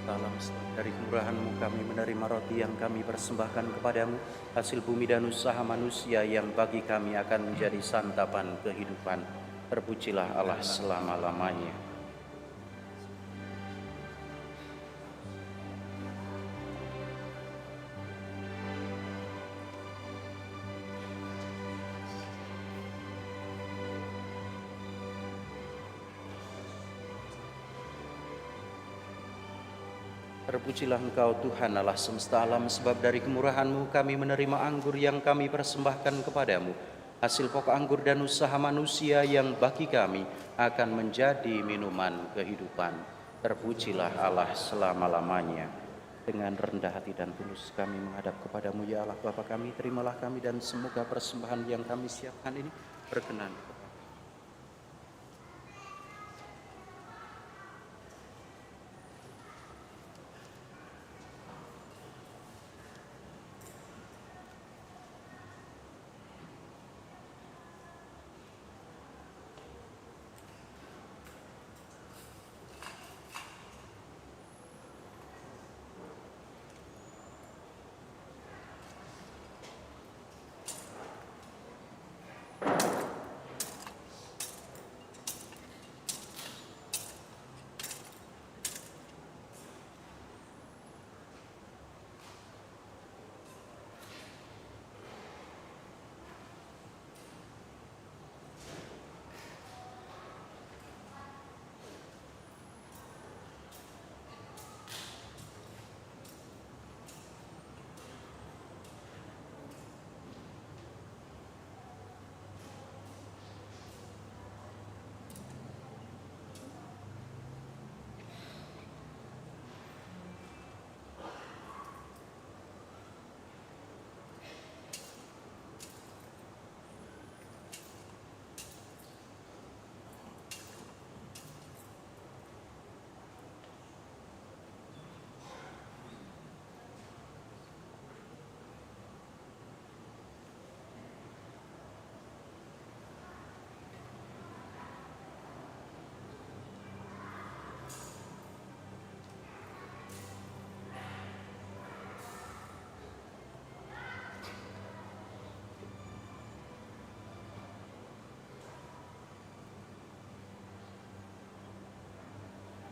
Salam dari kemurahan-Mu kami menerima roti yang kami persembahkan kepadamu, hasil bumi dan usaha manusia yang bagi kami akan menjadi santapan kehidupan. Terpujilah Allah selama-lamanya. Terpujilah Engkau Tuhan Allah semesta alam, sebab dari kemurahan-Mu kami menerima anggur yang kami persembahkan kepadamu, hasil pokok anggur dan usaha manusia yang bagi kami akan menjadi minuman kehidupan. Terpujilah Allah selama-lamanya. Dengan rendah hati dan tulus kami menghadap kepadamu, ya Allah Bapa kami, terimalah kami dan semoga persembahan yang kami siapkan ini berkenan.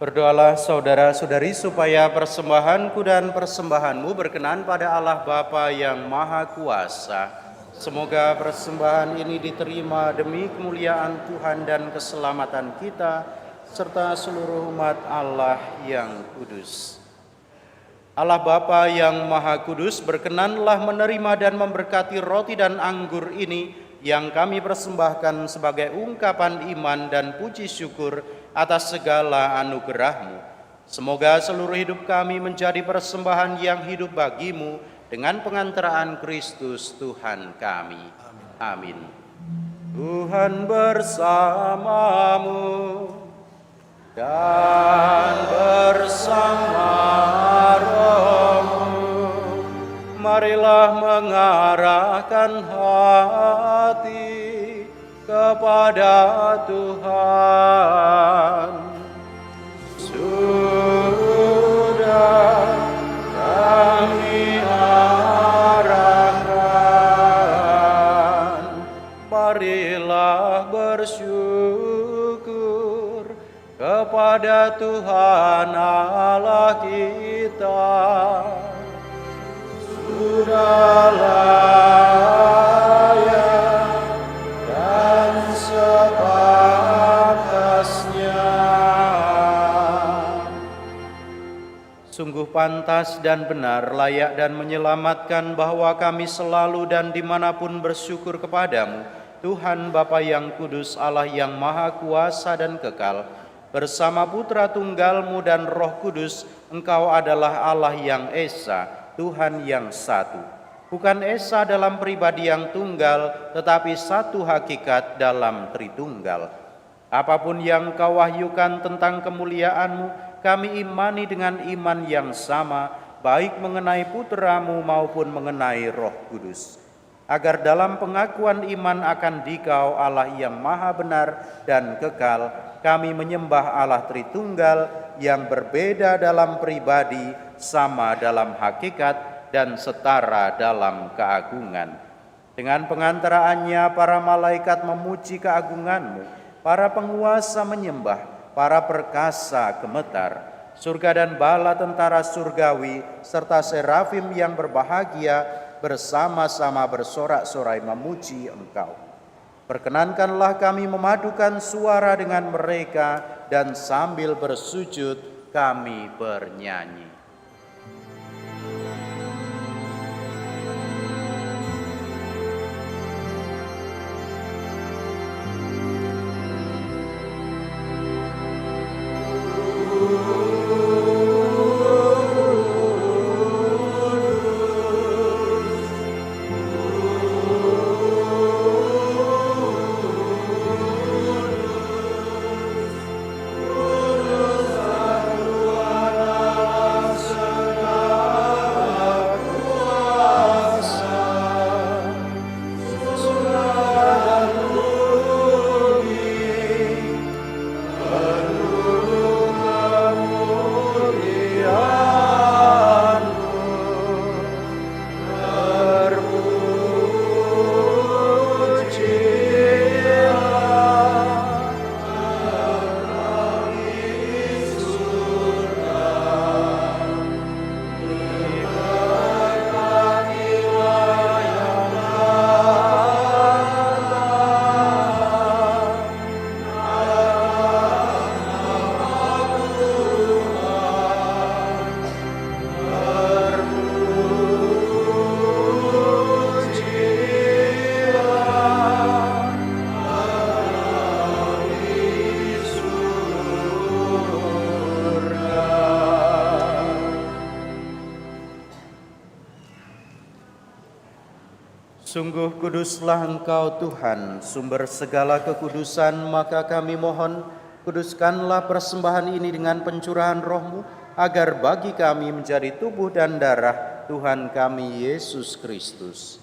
Berdoalah saudara-saudari supaya persembahanku dan persembahanmu berkenan pada Allah Bapa yang Maha Kuasa. Semoga persembahan ini diterima demi kemuliaan Tuhan dan keselamatan kita, serta seluruh umat Allah yang kudus. Allah Bapa yang Maha Kudus, berkenanlah menerima dan memberkati roti dan anggur ini yang kami persembahkan sebagai ungkapan iman dan puji syukur atas segala anugerah-Mu. Semoga seluruh hidup kami menjadi persembahan yang hidup bagi-Mu dengan pengantaraan Kristus Tuhan kami. Amin. Tuhan bersamamu dan bersama rohmu. Marilah mengarahkan hati kepada Tuhan. Sudah kami arahkan, marilah bersyukur kepada Tuhan Allah kita. Sudah layak dan sepantasnya. Sungguh pantas dan benar, layak dan menyelamatkan bahwa kami selalu dan dimanapun bersyukur kepadamu, Tuhan Bapa yang kudus, Allah yang maha kuasa dan kekal. Bersama Putra Tunggal-Mu dan Roh Kudus, Engkau adalah Allah yang Esa, Tuhan yang satu. Bukan Esa dalam pribadi yang tunggal, tetapi satu hakikat dalam Tritunggal. Apapun yang Kau wahyukan tentang kemuliaan-Mu, kami imani dengan iman yang sama, baik mengenai Putra-Mu maupun mengenai Roh Kudus. Agar dalam pengakuan iman akan Dikau, Allah yang maha benar dan kekal, kami menyembah Allah Tritunggal yang berbeda dalam pribadi, sama dalam hakikat, dan setara dalam keagungan. Dengan pengantaraannya para malaikat memuji keagungan-Mu, para penguasa menyembah, para perkasa gemetar, surga dan bala tentara surgawi, serta serafim yang berbahagia bersama-sama bersorak-sorai memuji Engkau. Perkenankanlah kami memadukan suara dengan mereka dan sambil bersujud kami bernyanyi. Sungguh kuduslah Engkau Tuhan, sumber segala kekudusan, maka kami mohon, kuduskanlah persembahan ini dengan pencurahan Roh-Mu, agar bagi kami menjadi tubuh dan darah Tuhan kami Yesus Kristus.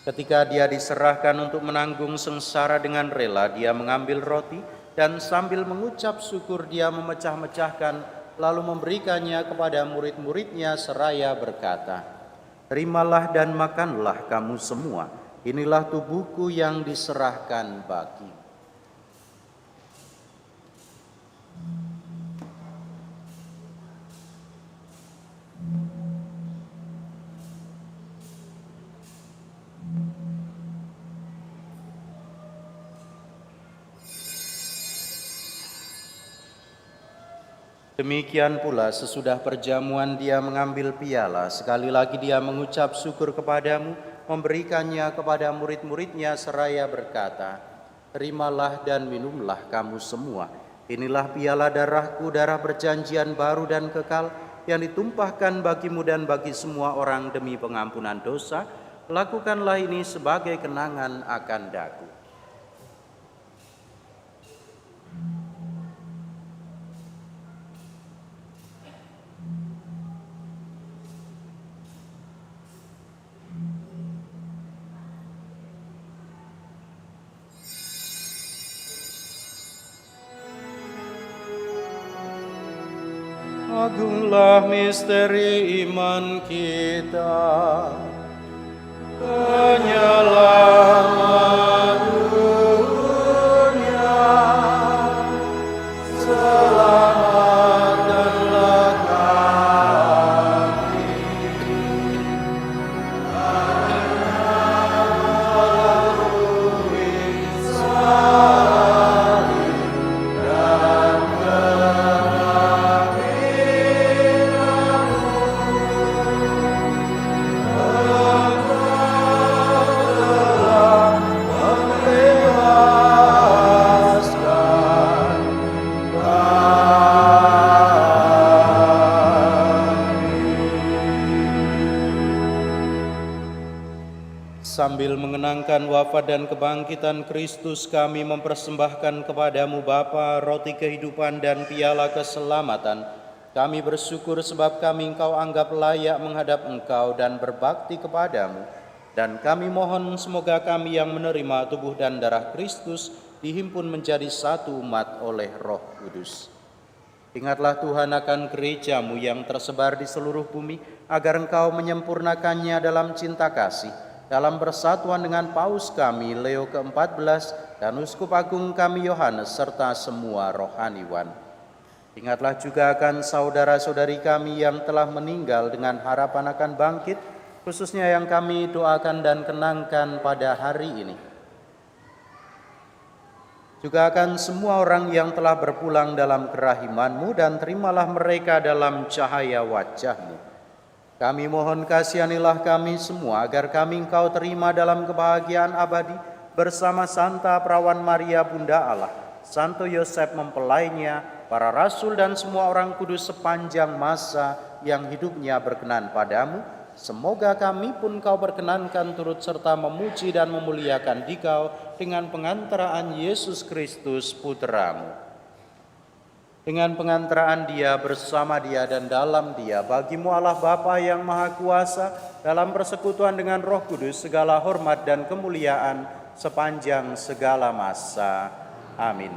Ketika Dia diserahkan untuk menanggung sengsara dengan rela, Dia mengambil roti dan sambil mengucap syukur Dia memecah-mecahkan, lalu memberikannya kepada murid-muridnya seraya berkata, "Terimalah dan makanlah kamu semua, inilah tubuhku yang diserahkan bagi." Demikian pula sesudah perjamuan Dia mengambil piala, sekali lagi Dia mengucap syukur kepadamu, memberikannya kepada murid-muridnya seraya berkata, "Terimalah dan minumlah kamu semua, inilah piala darahku, darah perjanjian baru dan kekal, yang ditumpahkan bagimu dan bagi semua orang demi pengampunan dosa. Lakukanlah ini sebagai kenangan akan daku." Agunglah misteri iman kita, penyelamat dunia, selamatkanlah kami. Melalui salib dan sambil mengenangkan wafat dan kebangkitan Kristus, kami mempersembahkan kepadamu Bapa, roti kehidupan dan piala keselamatan. Kami bersyukur sebab kami Engkau anggap layak menghadap Engkau dan berbakti kepadamu. Dan kami mohon semoga kami yang menerima tubuh dan darah Kristus dihimpun menjadi satu umat oleh Roh Kudus. Ingatlah Tuhan akan gereja-Mu yang tersebar di seluruh bumi, agar Engkau menyempurnakannya dalam cinta kasih, dalam persatuan dengan Paus kami Leo ke-14 dan Uskup Agung kami Yohanes serta semua rohaniwan. Ingatlah juga akan saudara-saudari kami yang telah meninggal dengan harapan akan bangkit, khususnya yang kami doakan dan kenangkan pada hari ini. Juga akan semua orang yang telah berpulang dalam kerahiman-Mu, dan terimalah mereka dalam cahaya wajah-Mu. Kami mohon kasihanilah kami semua, agar kami Engkau terima dalam kebahagiaan abadi bersama Santa Perawan Maria Bunda Allah, Santo Yosef mempelainya, para rasul dan semua orang kudus sepanjang masa yang hidupnya berkenan padamu. Semoga kami pun Kau perkenankan turut serta memuji dan memuliakan Dikau dengan pengantaraan Yesus Kristus Putra-Mu. Dengan pengantaraan Dia, bersama Dia, dan dalam Dia, bagi-Mu Allah Bapa yang Maha Kuasa, dalam persekutuan dengan Roh Kudus, segala hormat dan kemuliaan sepanjang segala masa. Amin.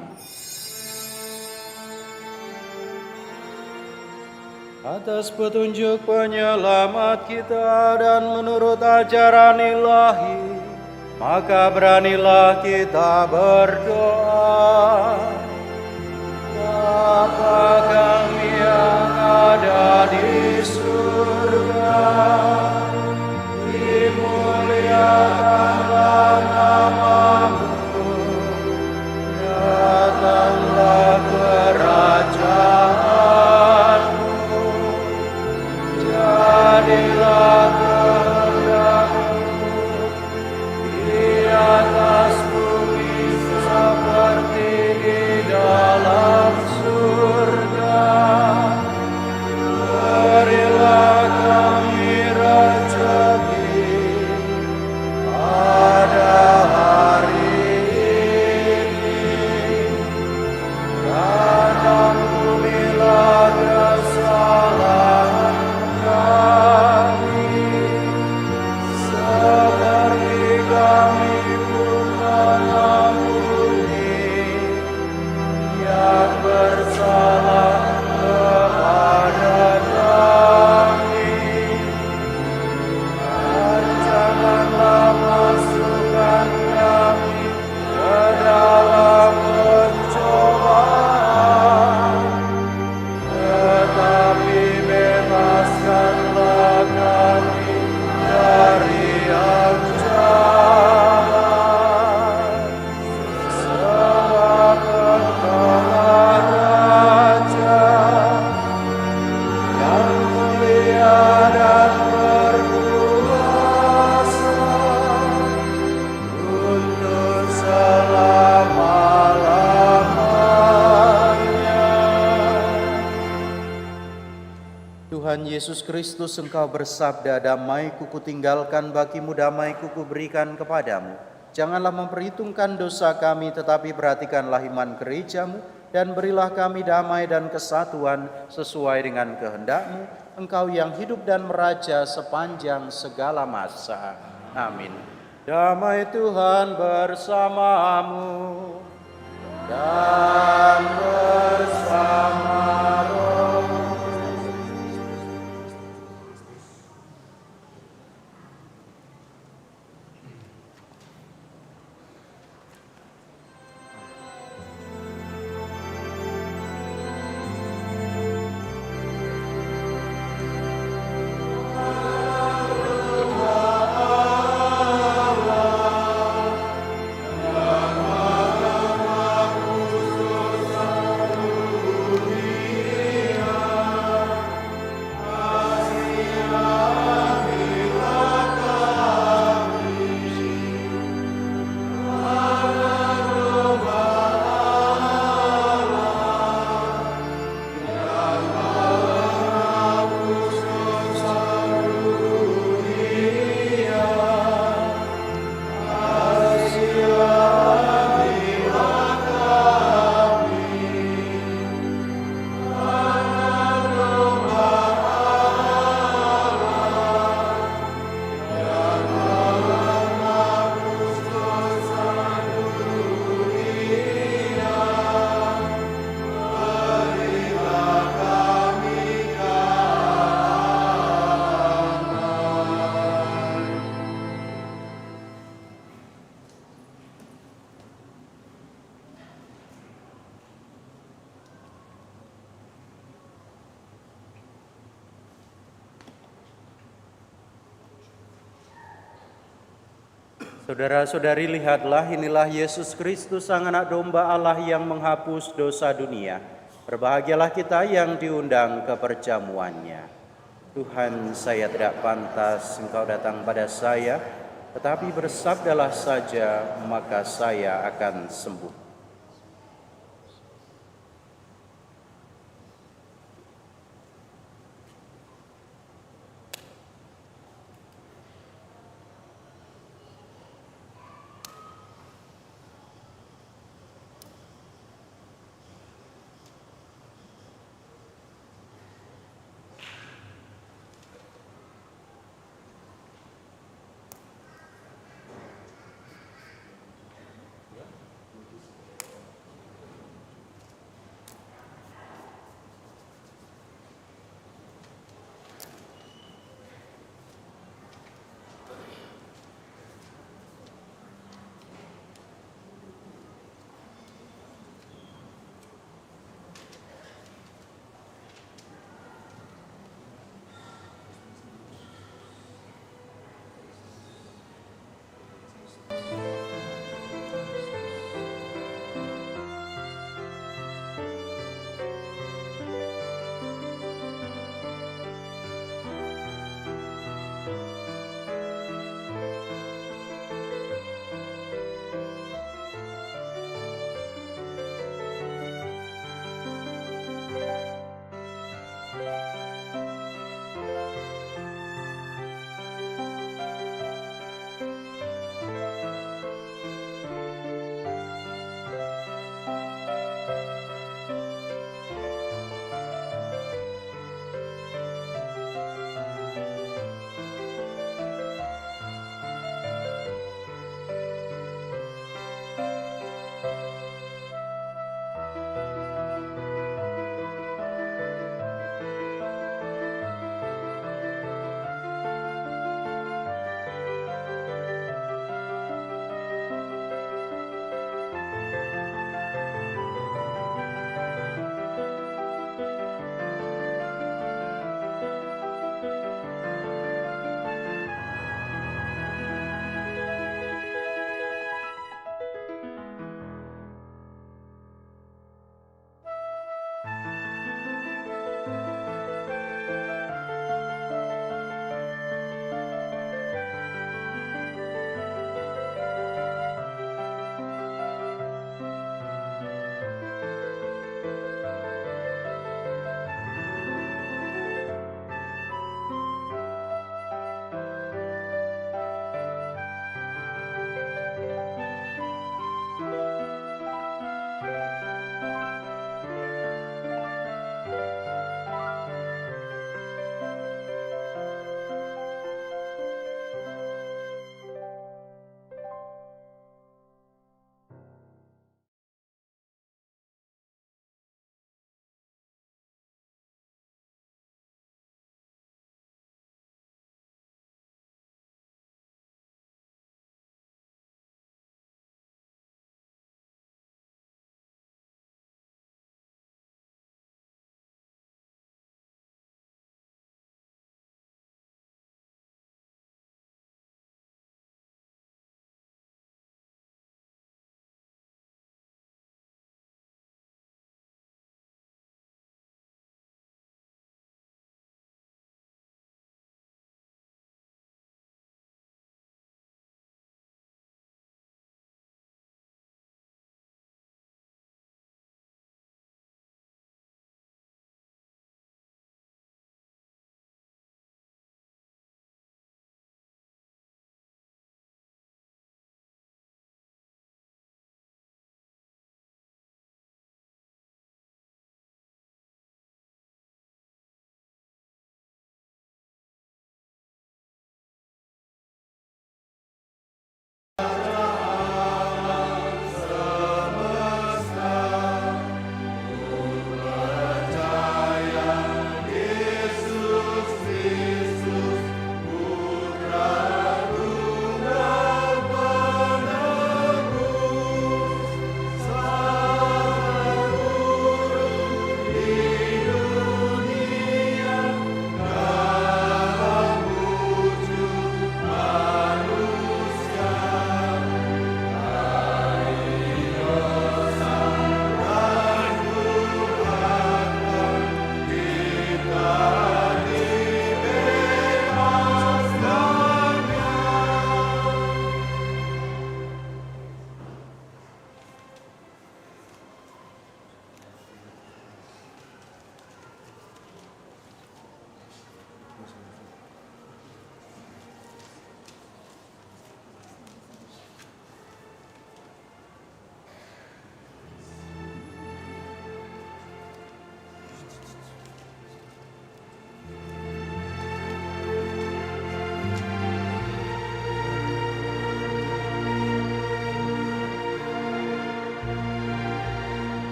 Atas petunjuk penyelamat kita dan menurut ajaran ilahi, maka beranilah kita berdoa. Bapa kami yang ada di surga, dimuliakanlah nama-Mu, datanglah kerajaan-Mu, jadilah kehendak-Mu di atas bumi seperti di dalam surga. Berilah Yesus Kristus, Engkau bersabda, damai-Ku kutinggalkan bagimu, damai-Ku kuberikan kepadamu. Janganlah memperhitungkan dosa kami, tetapi perhatikanlah iman gereja-Mu, dan berilah kami damai dan kesatuan sesuai dengan kehendak-Mu, Engkau yang hidup dan meraja sepanjang segala masa. Amin. Damai Tuhan bersamamu dan bersama roh. Saudara-saudari, lihatlah, inilah Yesus Kristus, Sang Anak Domba Allah yang menghapus dosa dunia. Berbahagialah kita yang diundang ke perjamuannya. Tuhan, saya tidak pantas Engkau datang pada saya, tetapi bersabdalah saja, maka saya akan sembuh.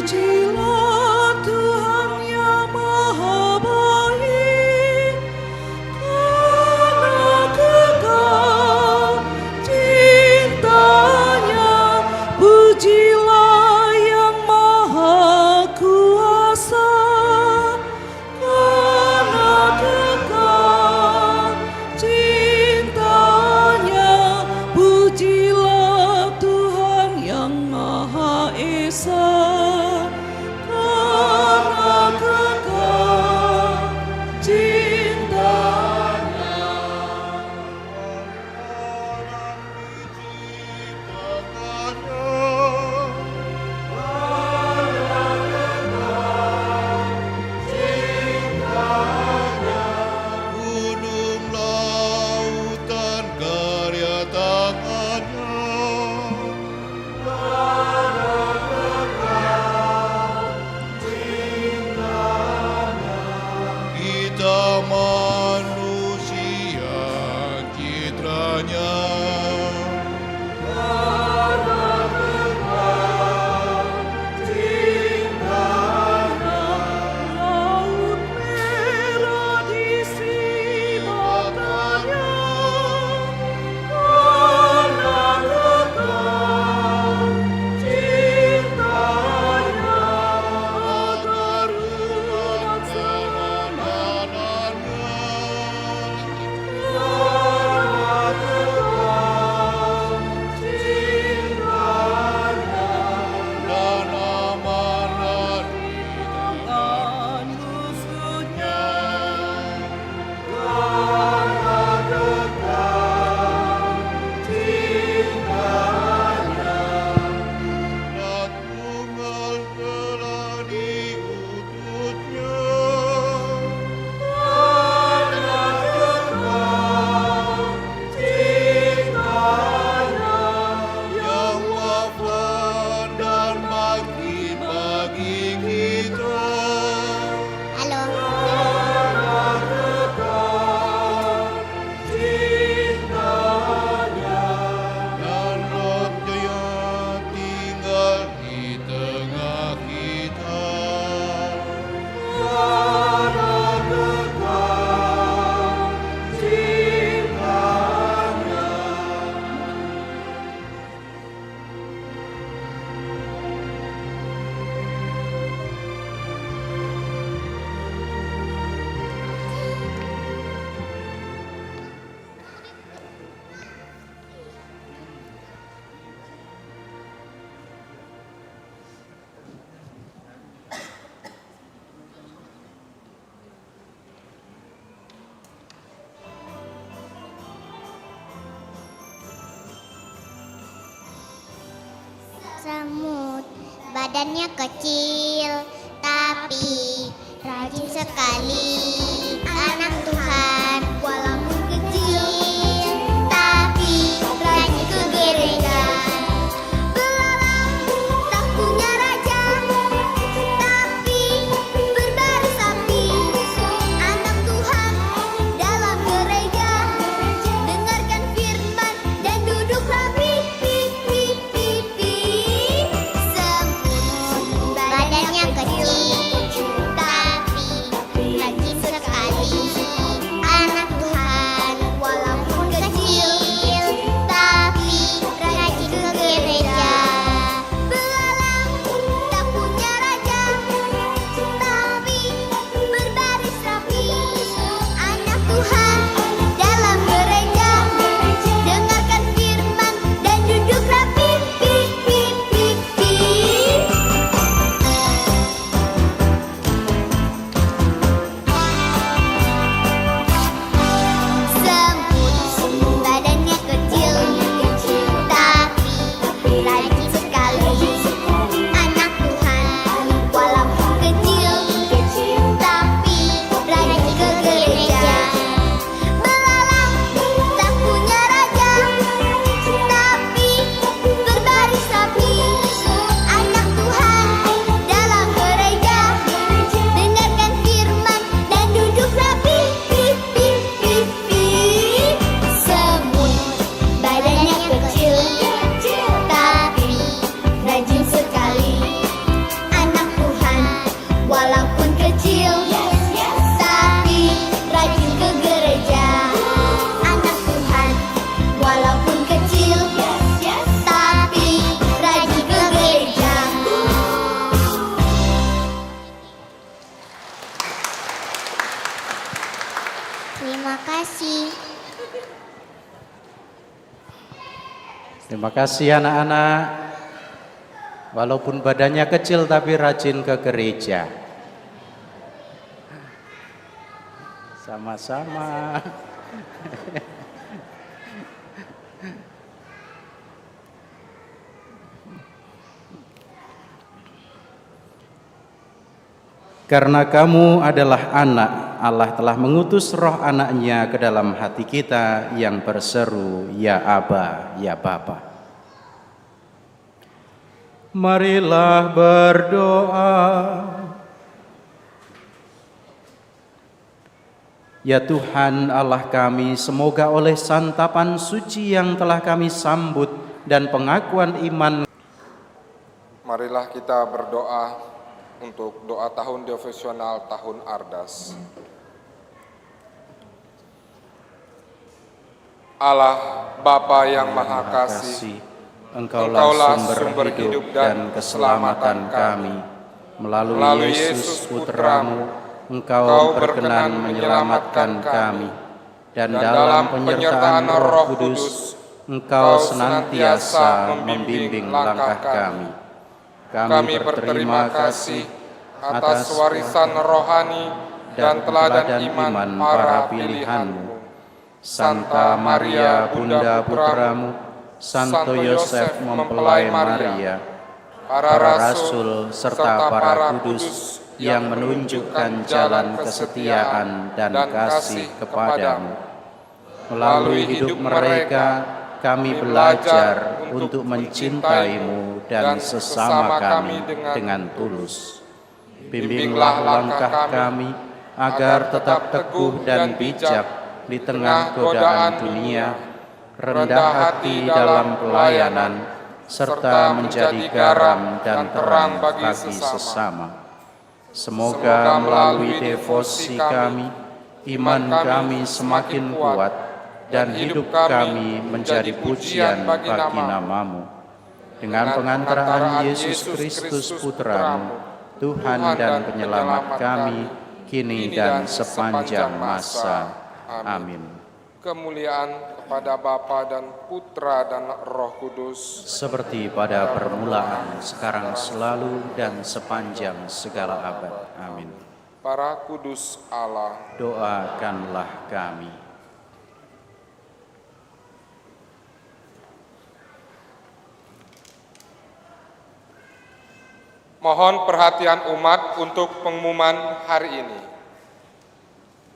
Pujilah Tuhan yang Maha Baik, karena kekal cintanya. Pujilah yang Maha Kuasa, karena kekal cintanya. Pujilah Tuhan yang Maha Esa, karena kekal cintanya. Gunung lautan karya tangannya, kita manusia citranya. Laut merah disinakannya, karena kekal cintanya. Agar umat semangatnya, karena kekal cintanya. Dan amanah di tangan musuhnya, karena kekal cintanya. Dan tunggal telah diutusnya, karena kekal cintanya. Yang wafat dan bagi kita, karena kekal cintanya. Dan rohnya tinggal di tengah kita, karena kekal cintanya. Semut, badannya kecil, tapi rajin sekali. Anak Tuhan, walaupun kecil, tapi rajin ke gereja. Belalang tak punya raja, tapi berbaris api. Anak Tuhan dalam gereja, dengarkan firman dan duduk rapi. Semut, badannya kecil, tapi rajin sekali. Anak Tuhan, walaupun kecil, tapi rajin ke gereja. Belalang tak punya raja, tapi berbaris rapi. Anak Tuhan dalam gereja, dengarkan firman dan duduk rapi. kasih. Terima kasih anak-anak. Walaupun badannya kecil tapi rajin ke gereja. Sama-sama. Karena kamu adalah anak, Allah telah mengutus roh anaknya ke dalam hati kita yang berseru, Ya Aba, Ya Bapa. Marilah berdoa. Ya Tuhan Allah kami, semoga oleh santapan suci yang telah kami sambut dan pengakuan iman, Marilah kita berdoa untuk doa tahun devosional tahun Ardas. Allah Bapa yang Maha Kasih, Engkaulah sumber hidup dan keselamatan kami. Melalui Yesus Putramu, Engkau berkenan menyelamatkan kami, dan dalam penyertaan Roh Kudus, Engkau senantiasa membimbing langkah kami. Kami berterima kasih atas warisan rohani dan teladan iman para pilihan-Mu. Santa Maria Bunda Putramu, Santo Yosef mempelai Maria, para rasul serta para kudus yang menunjukkan jalan kesetiaan dan kasih kepadamu. Melalui hidup mereka, kami belajar untuk mencintai-Mu dan sesama kami dengan tulus. Bimbinglah langkah kami agar tetap teguh dan bijak di tengah godaan dunia, rendah hati dalam pelayanan, serta menjadi garam dan terang bagi sesama. Semoga melalui devosi kami, iman kami semakin kuat, dan hidup kami menjadi pujian bagi nama-Mu. Dengan pengantaraan Yesus Kristus Putra-Mu, Tuhan dan Penyelamat kami, kini dan sepanjang masa. Amin. Kemuliaan kepada Bapa dan Putra dan Roh Kudus, seperti pada permulaan, sekarang, selalu, dan sepanjang segala abad. Amin. Para kudus Allah, doakanlah kami. Mohon perhatian umat untuk pengumuman hari ini.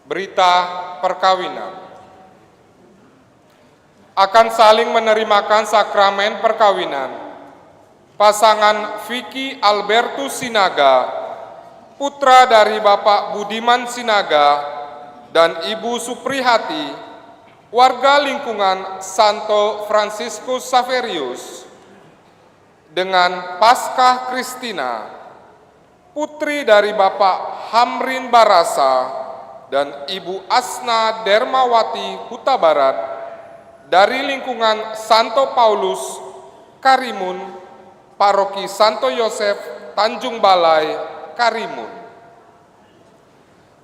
Berita perkawinan. Akan saling menerimakan sakramen perkawinan pasangan Vicky Albertus Sinaga, putra dari Bapak Budiman Sinaga dan Ibu Suprihati, warga lingkungan Santo Franciscus Saverius, dengan Paskah Kristina, putri dari Bapak Hamrin Barasa dan Ibu Asna Dermawati Huta Barat, dari lingkungan Santo Paulus Karimun, Paroki Santo Yosef Tanjung Balai Karimun.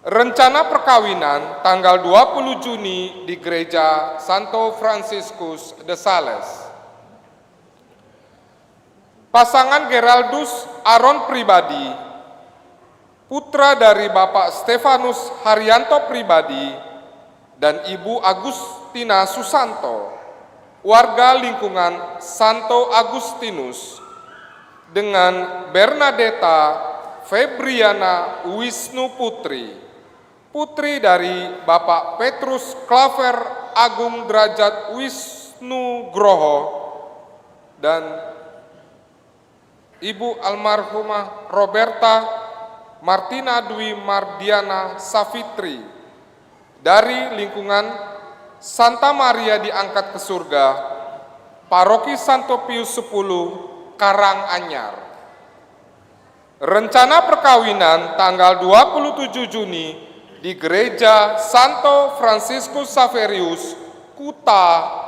Rencana perkawinan tanggal 20 Juni di Gereja Santo Franciscus de Sales. Pasangan Geraldus Aron Pribadi, putra dari Bapak Stefanus Haryanto Pribadi dan Ibu Agustina Susanto, warga lingkungan Santo Agustinus, dengan Bernadetta Febriana Wisnu Putri, putri dari Bapak Petrus Klaver Agung Derajat Wisnu Groho, dan Ibu almarhumah Roberta Martina Dwi Mardiana Safitri, dari lingkungan Santa Maria diangkat ke surga, Paroki Santo Pius X, Karanganyar. Rencana perkawinan tanggal 27 Juni di Gereja Santo Franciscus Saverius, Kuta,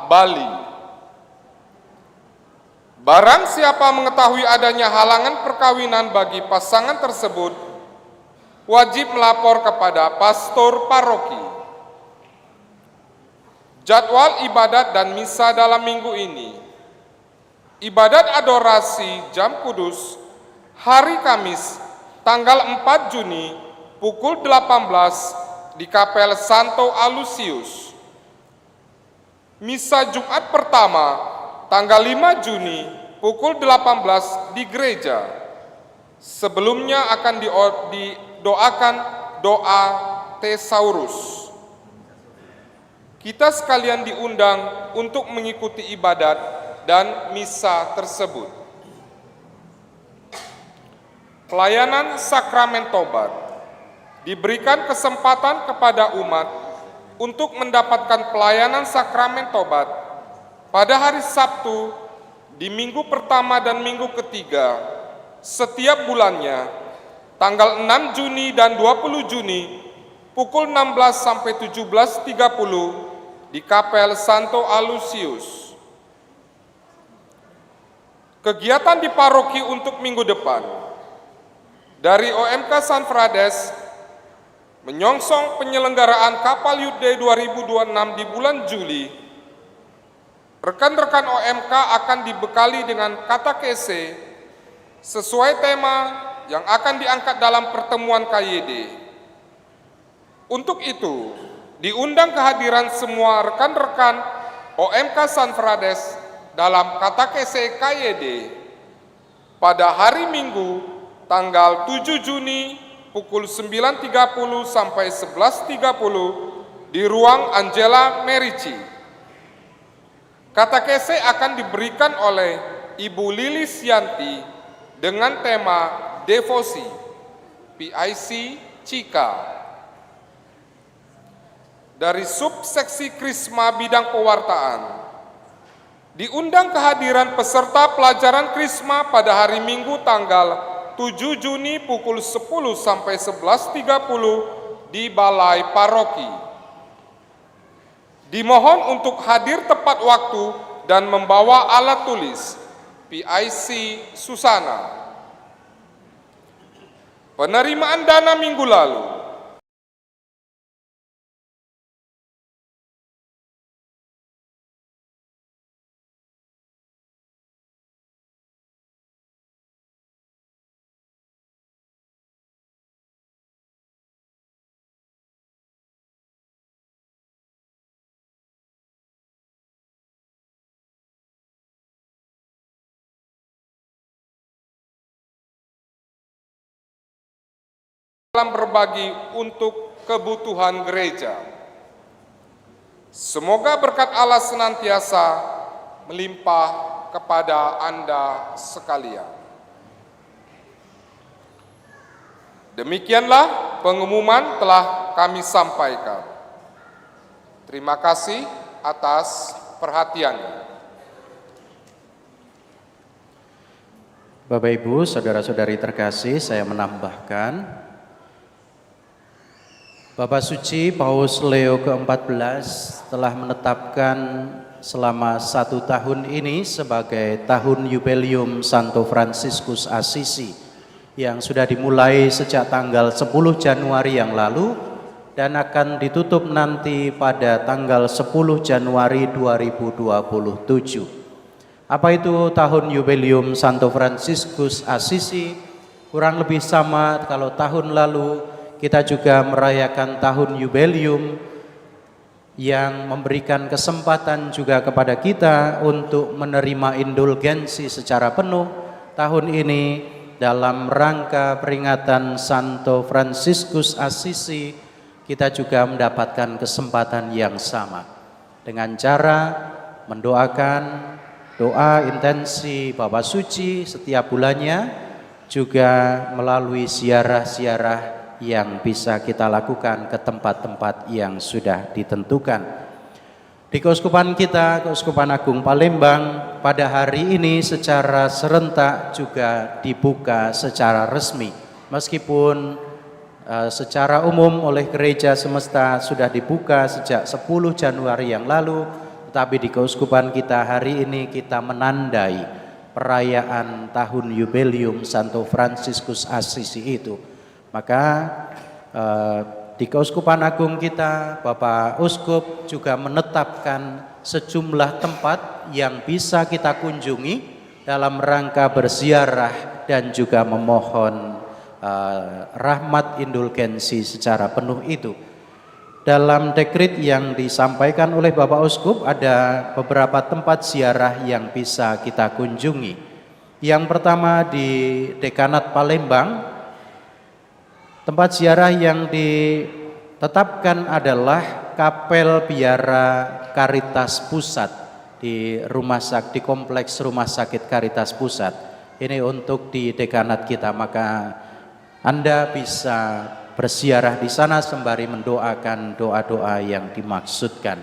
Bali. Barang siapa mengetahui adanya halangan perkawinan bagi pasangan tersebut, wajib melapor kepada pastor paroki. Jadwal ibadat dan misa dalam minggu ini. Ibadat adorasi jam kudus hari Kamis tanggal 4 Juni pukul 18 di Kapel Santo Aloysius. Misa Jumat pertama tanggal 5 Juni pukul 18 di gereja. Sebelumnya akan didoakan doa Thesaurus. Kita sekalian diundang untuk mengikuti ibadat dan misa tersebut. Pelayanan sakramen tobat. Diberikan kesempatan kepada umat untuk mendapatkan pelayanan sakramen tobat pada hari Sabtu di minggu pertama dan minggu ketiga setiap bulannya, tanggal 6 Juni dan 20 Juni pukul 16 sampai 17.30 di Kapel Santo Aloysius. Kegiatan di paroki untuk minggu depan. Dari OMK San Frades menyongsong penyelenggaraan Kapal Youth Day 2026 di bulan Juli, rekan-rekan OMK akan dibekali dengan katekese sesuai tema yang akan diangkat dalam pertemuan KYD. Untuk itu, diundang kehadiran semua rekan-rekan OMK San Frades dalam katekese KYD pada hari Minggu tanggal 7 Juni pukul 9.30 sampai 11.30 di ruang Angela Merici. Katekese akan diberikan oleh Ibu Lilis Yanti dengan tema Devosi, PIC Cika. Dari subseksi Krisma bidang pewartaan, diundang kehadiran peserta pelajaran Krisma pada hari Minggu tanggal 7 Juni pukul 10 sampai 11.30 di Balai Paroki. Dimohon untuk hadir tepat waktu dan membawa alat tulis, PIC Susana. Penerimaan dana minggu lalu. Dalam berbagi untuk kebutuhan gereja. Semoga berkat Allah senantiasa melimpah kepada Anda sekalian. Demikianlah pengumuman telah kami sampaikan. Terima kasih atas perhatiannya. Bapak Ibu, saudara-saudari terkasih, saya menambahkan Bapak Suci Paus Leo ke-14 telah menetapkan selama 1 tahun ini sebagai tahun Jubileum Santo Fransiskus Assisi yang sudah dimulai sejak tanggal 10 Januari yang lalu dan akan ditutup nanti pada tanggal 10 Januari 2027. Apa itu tahun Jubileum Santo Fransiskus Assisi? Kurang lebih sama kalau tahun lalu kita juga merayakan tahun Jubileum yang memberikan kesempatan juga kepada kita untuk menerima indulgensi secara penuh. Tahun ini dalam rangka peringatan Santo Fransiskus Assisi, kita juga mendapatkan kesempatan yang sama dengan cara mendoakan doa intensi Bapak Suci setiap bulannya, juga melalui ziarah-ziarah yang bisa kita lakukan ke tempat-tempat yang sudah ditentukan. Di Keuskupan kita, Keuskupan Agung Palembang, pada hari ini secara serentak juga dibuka secara resmi. Meskipun secara umum oleh Gereja Semesta sudah dibuka sejak 10 Januari yang lalu, tetapi di Keuskupan kita hari ini kita menandai perayaan tahun Jubileum Santo Fransiskus Assisi itu. Maka di Keuskupan Agung kita, Bapak Uskup juga menetapkan sejumlah tempat yang bisa kita kunjungi dalam rangka berziarah dan juga memohon rahmat indulgensi secara penuh itu. Dalam dekret yang disampaikan oleh Bapak Uskup ada beberapa tempat ziarah yang bisa kita kunjungi. Yang pertama di Dekanat Palembang, tempat ziarah yang ditetapkan adalah Kapel Biara Karitas Pusat di Kompleks Rumah Sakit Karitas Pusat. Ini untuk di dekanat kita, maka Anda bisa berziarah di sana sembari mendoakan doa-doa yang dimaksudkan.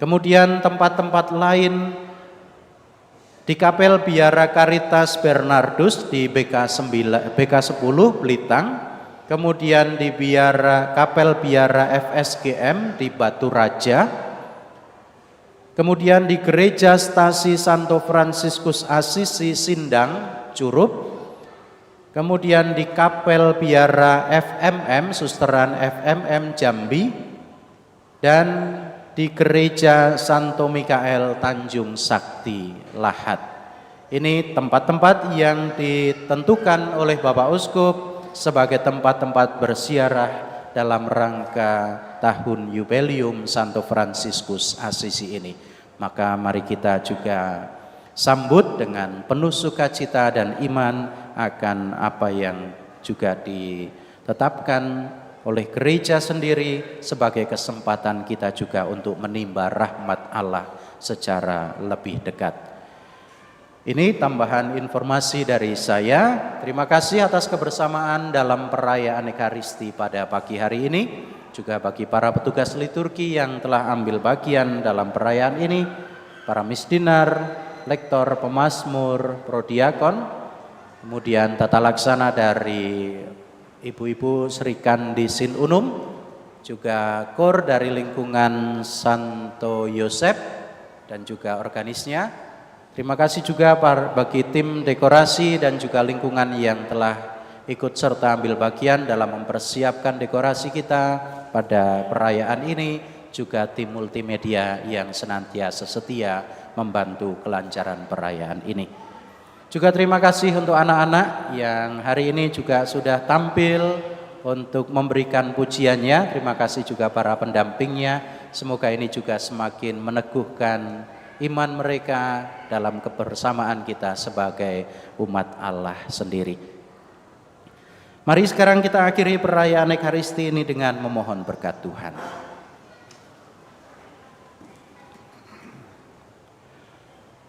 Kemudian tempat-tempat lain di Kapel Biara Karitas Bernardus di BK10 Blitar, kemudian di Kapel Biara FSGM di Batu Raja, kemudian di Gereja Stasi Santo Fransiskus Assisi Sindang, Curup, kemudian di Kapel Biara FMM, Susteran FMM Jambi, dan di Gereja Santo Mikael Tanjung Sakti Lahat. Ini tempat-tempat yang ditentukan oleh Bapak Uskup sebagai tempat-tempat berziarah dalam rangka tahun Jubileum Santo Fransiskus Assisi ini. Maka mari kita juga sambut dengan penuh sukacita dan iman akan apa yang juga ditetapkan oleh gereja sendiri sebagai kesempatan kita juga untuk menimba rahmat Allah secara lebih dekat. Ini tambahan informasi dari saya. Terima kasih atas kebersamaan dalam perayaan Ekaristi pada pagi hari ini. Juga bagi para petugas liturgi yang telah ambil bagian dalam perayaan ini, para misdinar, lektor, pemazmur, prodiakon, kemudian tata laksana dari Ibu-ibu Sri Kandi Sin Unum, juga kor dari lingkungan Santo Yosep dan juga organisnya. Terima kasih juga bagi tim dekorasi dan juga lingkungan yang telah ikut serta ambil bagian dalam mempersiapkan dekorasi kita pada perayaan ini, juga tim multimedia yang senantiasa setia membantu kelancaran perayaan ini. Juga terima kasih untuk anak-anak yang hari ini juga sudah tampil untuk memberikan pujiannya. Terima kasih juga para pendampingnya. Semoga ini juga semakin meneguhkan iman mereka dalam kebersamaan kita sebagai umat Allah sendiri. Mari sekarang kita akhiri perayaan Ekaristi ini dengan memohon berkat Tuhan.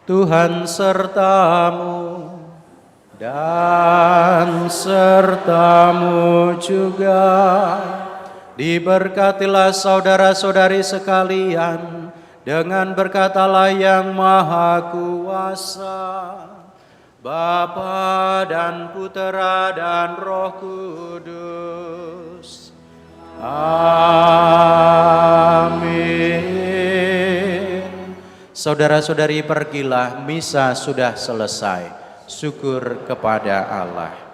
Tuhan sertamu dan sertamu juga. Diberkatilah saudara-saudari sekalian dengan berkat Allah yang Maha Kuasa, Bapa dan Putera dan Roh Kudus. Amin. Saudara-saudari, pergilah, misa sudah selesai. Syukur kepada Allah.